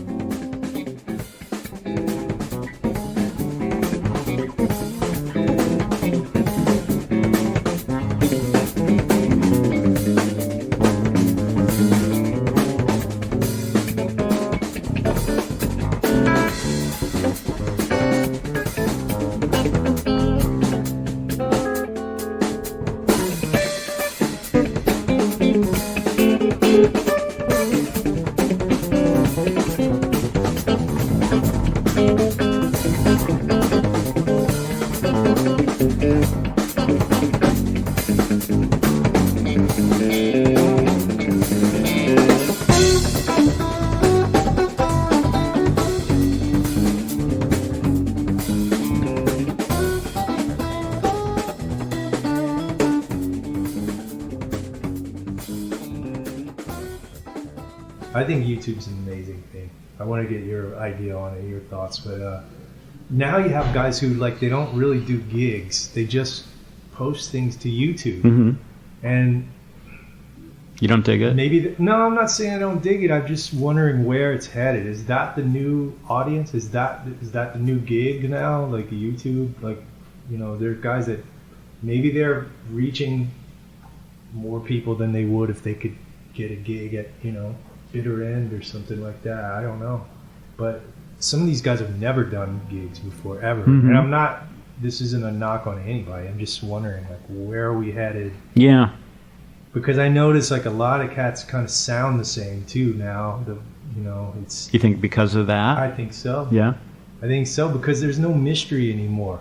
I think YouTube's an amazing thing. I want to get your idea on it, your thoughts. But now you have guys who, like, they don't really do gigs. They just post things to YouTube. Mm-hmm. And you don't dig it? Maybe no, I'm not saying I don't dig it. I'm just wondering where it's headed. Is that the new audience? Is that the new gig now? Like YouTube? Like, you know, there are guys that maybe they're reaching more people than they would if they could get a gig at, you know, Bitter End or something like that. I don't know. But some of these guys have never done gigs before, ever. Mm-hmm. And I'm not this isn't a knock on anybody. I'm just wondering, like, where are we headed? Yeah. Because I notice, like, a lot of cats kind of sound the same too now. It's. You think because of that? I think so. Yeah. I think so, because there's no mystery anymore.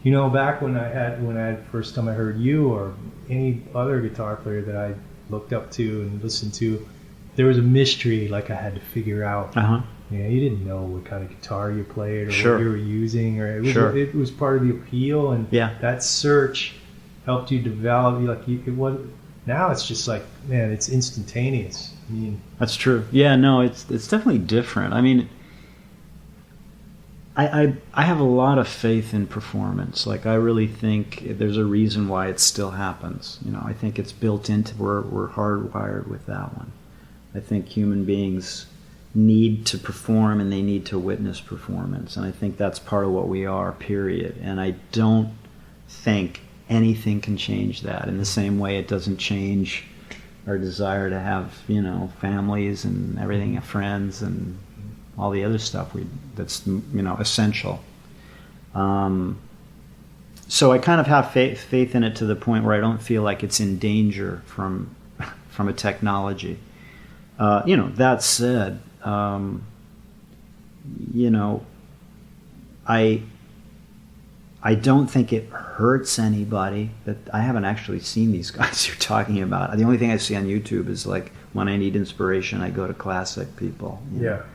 Back when I first time I heard you or any other guitar player that I looked up to and listened to, there was a mystery, like I had to figure out. Uh-huh. You didn't know what kind of guitar you played or Sure. what you were using, or it was part of the appeal, and that search helped you develop. Now it's just like, man, it's instantaneous. I mean, that's true. Yeah, no, it's definitely different. I mean, I have a lot of faith in performance. Like, I really think there's a reason why it still happens. I think it's built into, we're hardwired with that one. I think human beings need to perform and they need to witness performance, and I think that's part of what we are, period. And I don't think anything can change that in the same way it doesn't change our desire to have, families and everything, friends and all the other stuff that's essential. So I kind of have faith in it to the point where I don't feel like it's in danger from a technology. That said, I don't think it hurts anybody. That I haven't actually seen these guys you're talking about. The only thing I see on YouTube is, like, when I need inspiration, I go to classic people.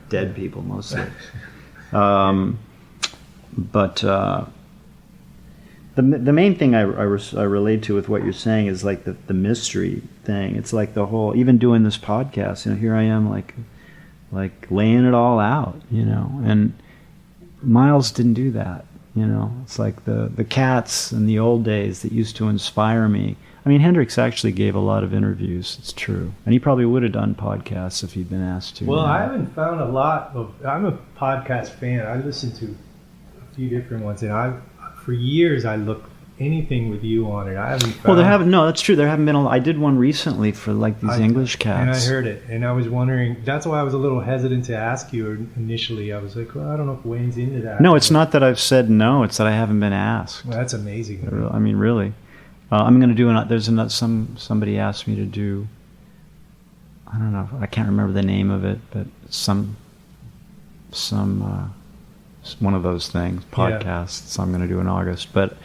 Dead people mostly. But the main thing I relate to with what you're saying is, like, the mystery thing. It's like the whole, even doing this podcast, here I am, like laying it all out, and Miles didn't do that. It's like the cats in the old days that used to inspire me. I mean, Hendrix actually gave a lot of interviews, it's true. And he probably would have done podcasts if he'd been asked to. Well, I haven't found a lot of... I'm a podcast fan. I listen to a few different ones. And for years, I looked anything with you on it. I haven't found... Well, no, that's true. There haven't been I did one recently for, like, these English cats. And I heard it. And I was wondering... That's why I was a little hesitant to ask you initially. I was like, well, I don't know if Wayne's into that. No, it's not that I've said no. It's that I haven't been asked. Well, that's amazing. I mean, really. I'm going to do somebody asked me to do, I don't know, I can't remember the name of it, but some one of those things, podcasts. I'm going to do in August. But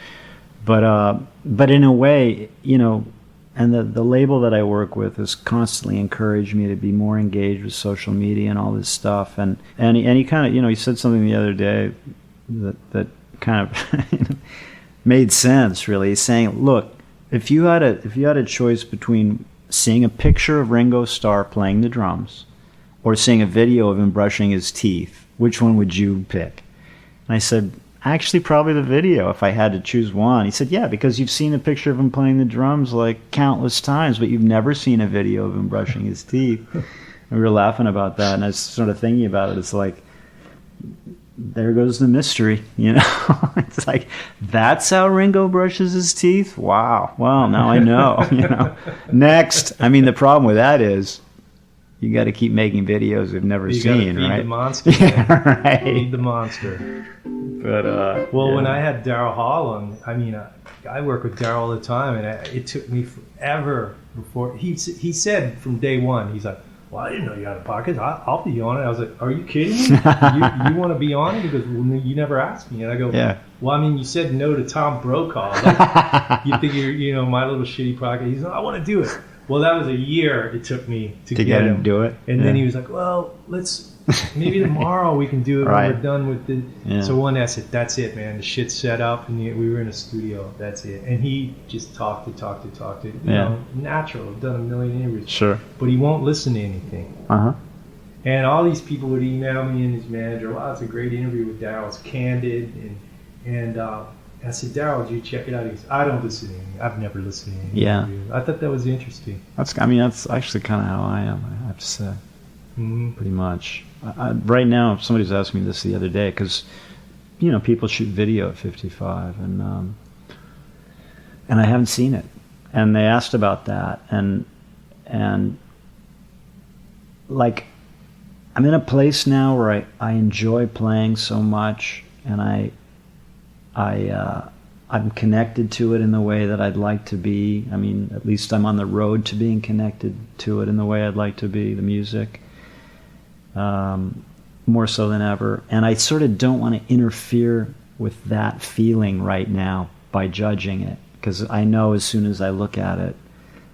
in a way, and the label that I work with has constantly encouraged me to be more engaged with social media and all this stuff. And he kind of, he said something the other day that kind of made sense, really. He's saying, look, if you had a choice between seeing a picture of Ringo Starr playing the drums or seeing a video of him brushing his teeth, which one would you pick? And I said, actually, probably the video if I had to choose one. He said, yeah, because you've seen a picture of him playing the drums like countless times, but you've never seen a video of him brushing his teeth. And we were laughing about that, and I was sort of thinking about it. It's like, there goes the mystery, It's like, that's how Ringo brushes his teeth? Wow. Well, now I know, Next. I mean, the problem with that is you got to keep making videos we've never seen, right? Feed the monster. Yeah, right. Feed the monster. But, when I had Daryl Hall on, I mean, I work with Daryl all the time, and it took me forever before, he said from day one, he's like, well, I didn't know you had a podcast. I'll be on it. I was like, are you kidding me? you want to be on it? He goes, well, you never asked me. And I go, well, I mean, you said no to Tom Brokaw. Like, you figure, my little shitty podcast. He's like, I want to do it. Well, that was a year it took me to get him to do it. And then he was like, well, maybe tomorrow we can do it when we're done with the... Yeah. So one day I said, that's it, man. The shit's set up, and we were in a studio. That's it. And he just talked. You know, natural. I've done a million interviews. Sure. But he won't listen to anything. Uh-huh. And all these people would email me and his manager, wow, it's a great interview with Daryl. It's candid. And I said, Daryl, did you check it out? He goes, I don't listen to anything. I've never listened to anything. Yeah. I thought that was interesting. That's actually kind of how I am, I have to say. Mm-hmm. Pretty much. Right now, somebody's asked me this the other day, because, people shoot video at 55, and I haven't seen it. And they asked about that, and like, I'm in a place now where I enjoy playing so much, and I'm connected to it in the way that I'd like to be. I mean, at least I'm on the road to being connected to it in the way I'd like to be, the music, more so than ever. And I sort of don't want to interfere with that feeling right now by judging it, because I know as soon as I look at it,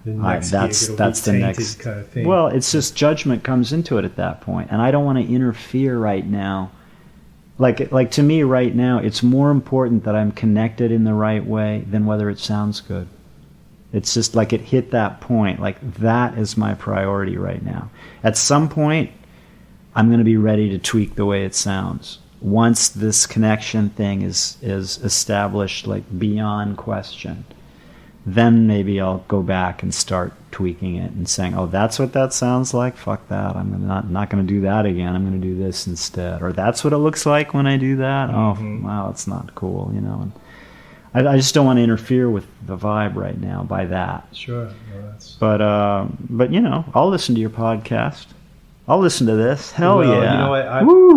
that's the next kind of thing. Well, it's just judgment comes into it at that point, and I don't want to interfere right now. Like to me right now, it's more important that I'm connected in the right way than whether it sounds good. It's just like it hit that point. Like that is my priority right now. At some point, I'm going to be ready to tweak the way it sounds. Once this connection thing is established, like beyond question, then maybe I'll go back and start tweaking it and saying, oh, that's what that sounds like? Fuck that. I'm not going to do that again. I'm going to do this instead. Or that's what it looks like when I do that? Oh, wow, it's not cool, you know. And I just don't want to interfere with the vibe right now by that. Sure. Well, but you know, I'll listen to your podcast. I'll listen to this. Hell well, yeah. You know what?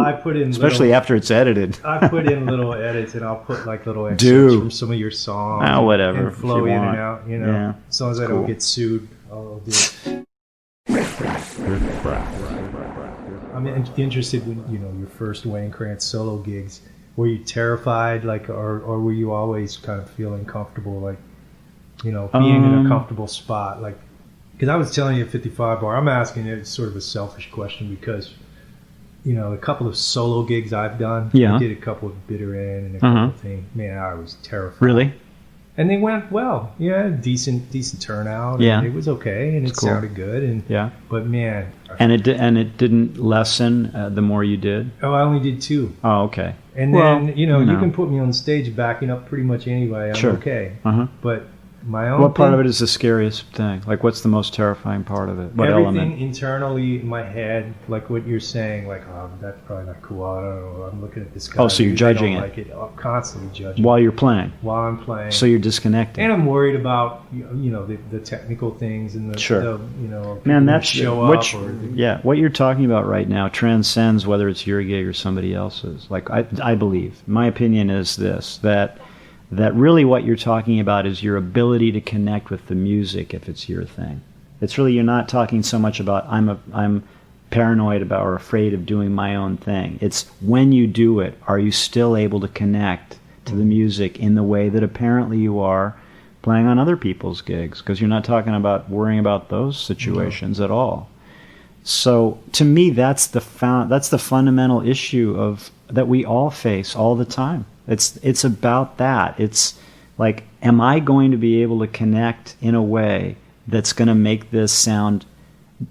I put in especially after it's edited. I put in little edits, and I'll put like little excerpts from some of your songs. Whatever. And flow in want. and out, you know. Yeah. As long as I don't get sued, I'll do it. I'm interested when, you know, your first Wayne Krantz solo gigs. Were you terrified, like, or were you always kind of feeling comfortable, like, you know, being in a comfortable spot, like? Because I was telling you at 55 Bar, I'm asking you sort of a selfish question because, you know, a couple of solo gigs I've done, I did a couple of Bitter End and a couple of things. Man, I was terrified. Really? And they went well. Yeah, decent turnout. Yeah, and it was okay, and it sounded good. And but man, and it didn't lessen the more you did. Oh, I only did 2. Oh, okay. And then you can put me on stage backing up pretty much anyway. I'm okay. But my own. What part of it is the scariest thing? Like, what's the most terrifying part of it? What everything element? Internally in my head, like what you're saying, like, oh, that's probably not cool. I don't know. I'm looking at this guy. Oh, so you're judging it. Like it. I'm constantly judging. While you're playing. While I'm playing. So you're disconnected. And I'm worried about the technical things and the Man, that's show up. What you're talking about right now transcends whether it's your gig or somebody else's. Like I believe, my opinion is this, that really what you're talking about is your ability to connect with the music if it's your thing. It's really, you're not talking so much about I'm paranoid about or afraid of doing my own thing. It's when you do it, are you still able to connect to the music in the way that apparently you are playing on other people's gigs? Because you're not talking about worrying about those situations at all. So to me, that's the fundamental issue that we all face all the time. It's about that. It's like, am I going to be able to connect in a way that's going to make this sound,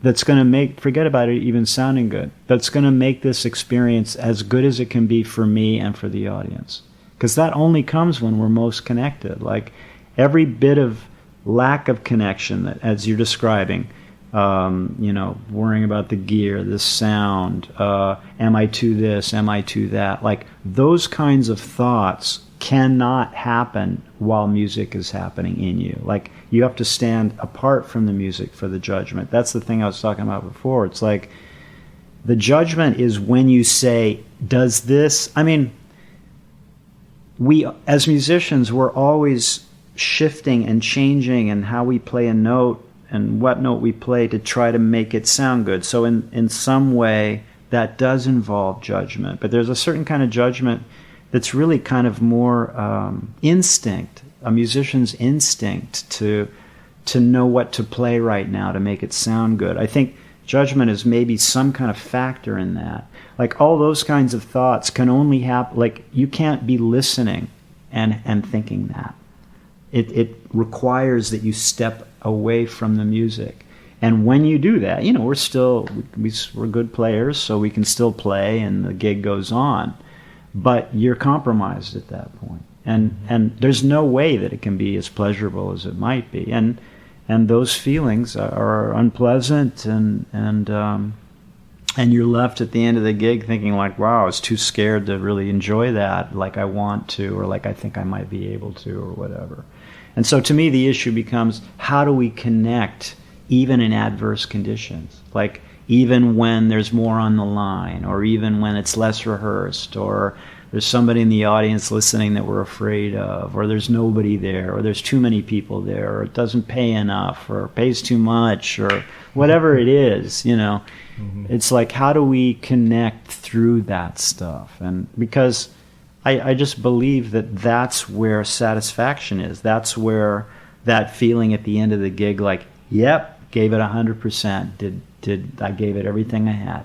that's going to make, forget about it even sounding good, that's going to make this experience as good as it can be for me and for the audience? Because that only comes when we're most connected. Like every bit of lack of connection that, as you're describing, worrying about the gear, the sound, am I to this, am I to that? Like those kinds of thoughts cannot happen while music is happening in you. Like you have to stand apart from the music for the judgment. That's the thing I was talking about before. It's like the judgment is when you say, does this, I mean, we as musicians, we're always shifting and changing in how we play a note and what note we play to try to make it sound good. So in some way, that does involve judgment. But there's a certain kind of judgment that's really kind of more instinct, a musician's instinct to know what to play right now to make it sound good. I think judgment is maybe some kind of factor in that. Like all those kinds of thoughts can only happen, like you can't be listening and thinking that. It requires that you step away from the music. And when you do that, we're good players, so we can still play and the gig goes on. But you're compromised at that point. And there's no way that it can be as pleasurable as it might be. And those feelings are unpleasant and you're left at the end of the gig thinking like, wow, I was too scared to really enjoy that like I want to, or like I think I might be able to, or whatever. And so to me, the issue becomes, how do we connect even in adverse conditions? Like even when there's more on the line, or even when it's less rehearsed, or there's somebody in the audience listening that we're afraid of, or there's nobody there, or there's too many people there, or it doesn't pay enough, or pays too much, or whatever it is, you know. It's like, how do we connect through that stuff? And because I just believe that that's where satisfaction is. That's where that feeling at the end of the gig, like, yep, gave it 100%. I gave it everything I had.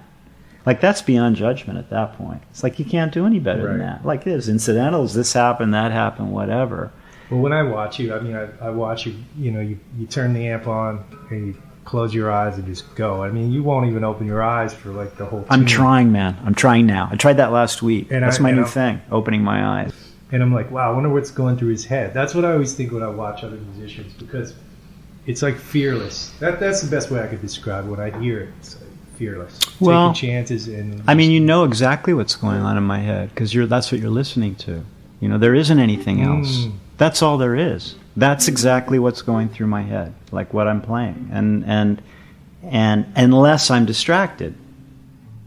Like, that's beyond judgment at that point. It's like, you can't do any better than that. Like, there's incidentals, this happened, that happened, whatever. Well, when I watch you, I mean, I watch you, you know, you turn the amp on and you close your eyes and just go. I mean, you won't even open your eyes for like the whole tune. I'm trying, man. I'm trying now. I tried that last week. And that's my new thing, opening my eyes. And I'm like, wow, I wonder what's going through his head. That's what I always think when I watch other musicians, because it's like fearless. That's the best way I could describe when I hear it. It's like fearless. Well, taking chances. And I mean, you know exactly what's going on in my head because that's what you're listening to. You know, there isn't anything else. That's all there is. That's exactly what's going through my head, like what I'm playing. And unless I'm distracted.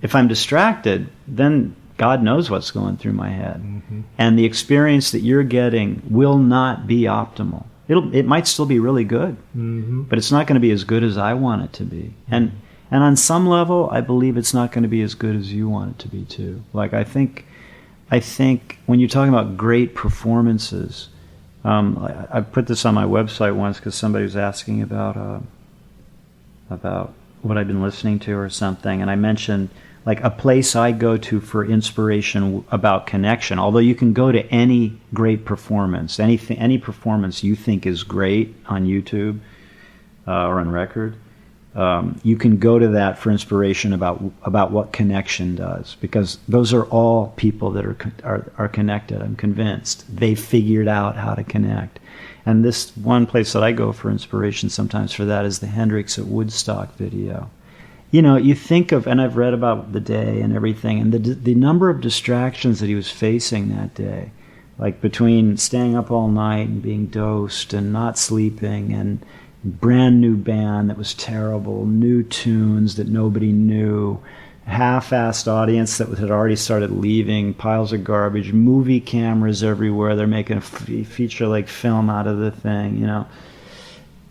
If I'm distracted, then God knows what's going through my head. And the experience that you're getting will not be optimal. It might still be really good, but it's not going to be as good as I want it to be. And on some level, I believe it's not going to be as good as you want it to be too. Like, I think when you're talking about great performances, I put this on my website once because somebody was asking about what I've been listening to or something, and I mentioned like a place I go to for inspiration about connection. Although you can go to any great performance, any performance you think is great on YouTube or on record, you can go to that for inspiration about what connection does, because those are all people that are connected. I'm convinced they figured out how to connect. And this one place that I go for inspiration sometimes for that is the Hendrix at Woodstock video. You know, you think of, and I've read about the day and everything, and the number of distractions that he was facing that day, like between staying up all night and being dosed and not sleeping, and brand new band that was terrible, new tunes that nobody knew, half-assed audience that had already started leaving, piles of garbage, movie cameras everywhere, they're making a feature-length film out of the thing, you know.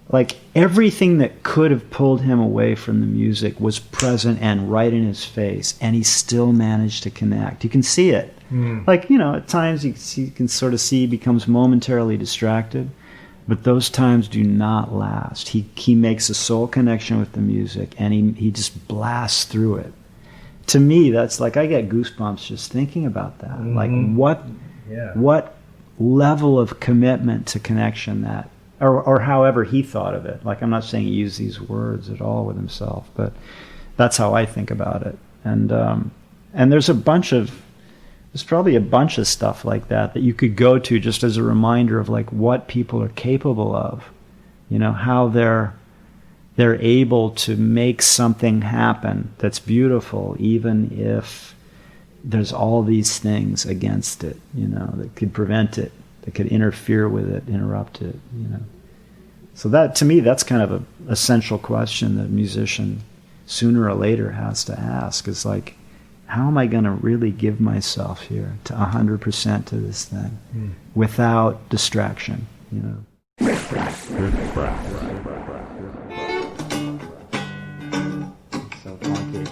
Like, everything that could have pulled him away from the music was present and right in his face, and he still managed to connect. You can see it. Like, you know, at times you can sort of see he becomes momentarily distracted, but those times do not last. He makes a soul connection with the music, and he just blasts through it. To me, that's like, I get goosebumps just thinking about that. Like, what level of commitment to connection that, or however he thought of it. Like, I'm not saying he used these words at all with himself, but that's how I think about it. And there's probably a bunch of stuff like that you could go to just as a reminder of like what people are capable of, you know, how they're able to make something happen that's beautiful, even if there's all these things against it, you know, that could prevent it, that could interfere with it, interrupt it, you know. So that, to me, that's kind of an essential question that a musician sooner or later has to ask, is like, how am I going to really give myself here to 100% to this thing without distraction, you know? Riff Raff. Riff Raff. So funky.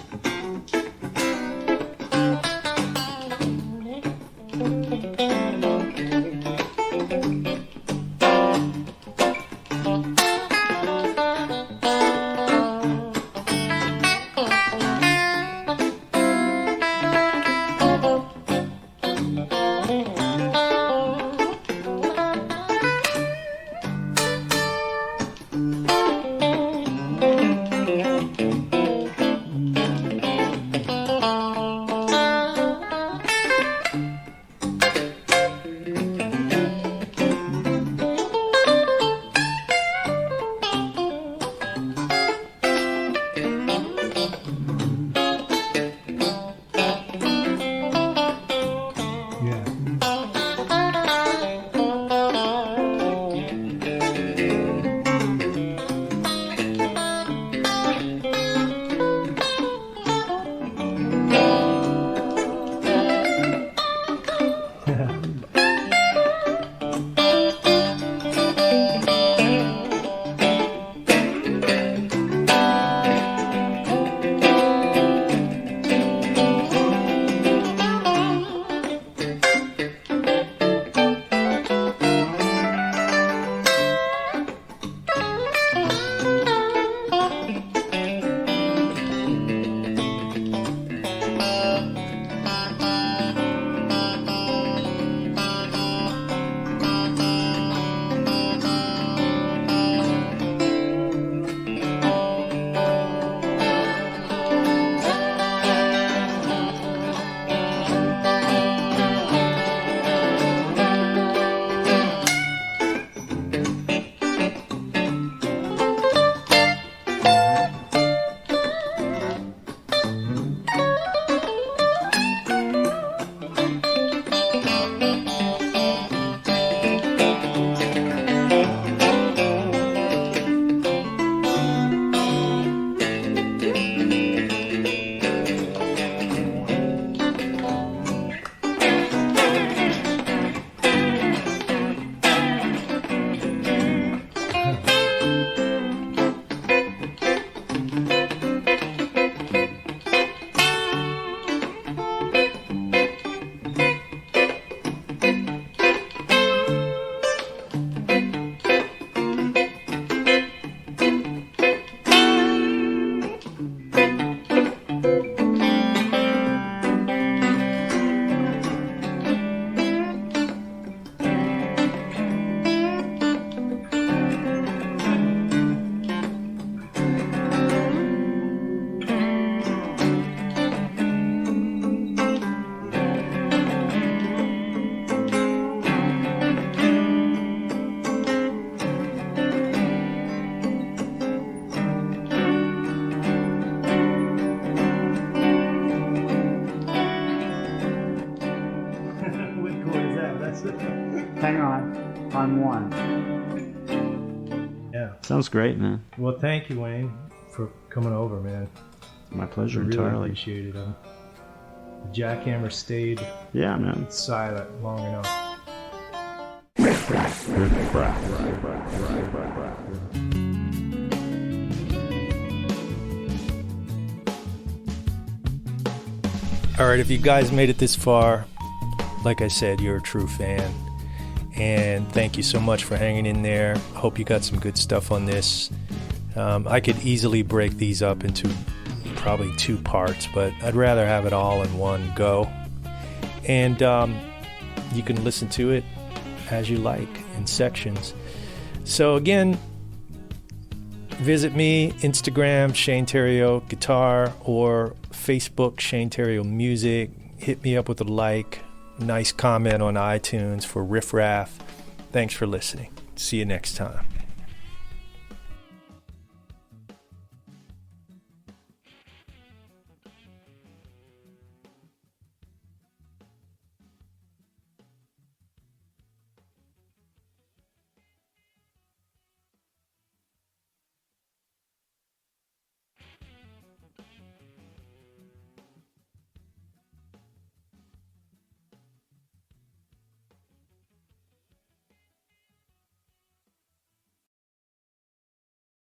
one-on-one. Yeah. Sounds great, man. Well, thank you, Wayne, for coming over, man. My pleasure, I really entirely. appreciate it. The jackhammer stayed Yeah, man. silent long enough. All right, if you guys made it this far, like I said, you're a true fan. And thank you so much for hanging in there. Hope you got some good stuff on this. I could easily break these up into probably 2 parts, but I'd rather have it all in one go. And you can listen to it as you like in sections. So again, visit me, Instagram, Shane Theriot Guitar, or Facebook, Shane Theriot Music. Hit me up with a like, nice comment on iTunes for Riff Raff. Thanks for listening. See you next time.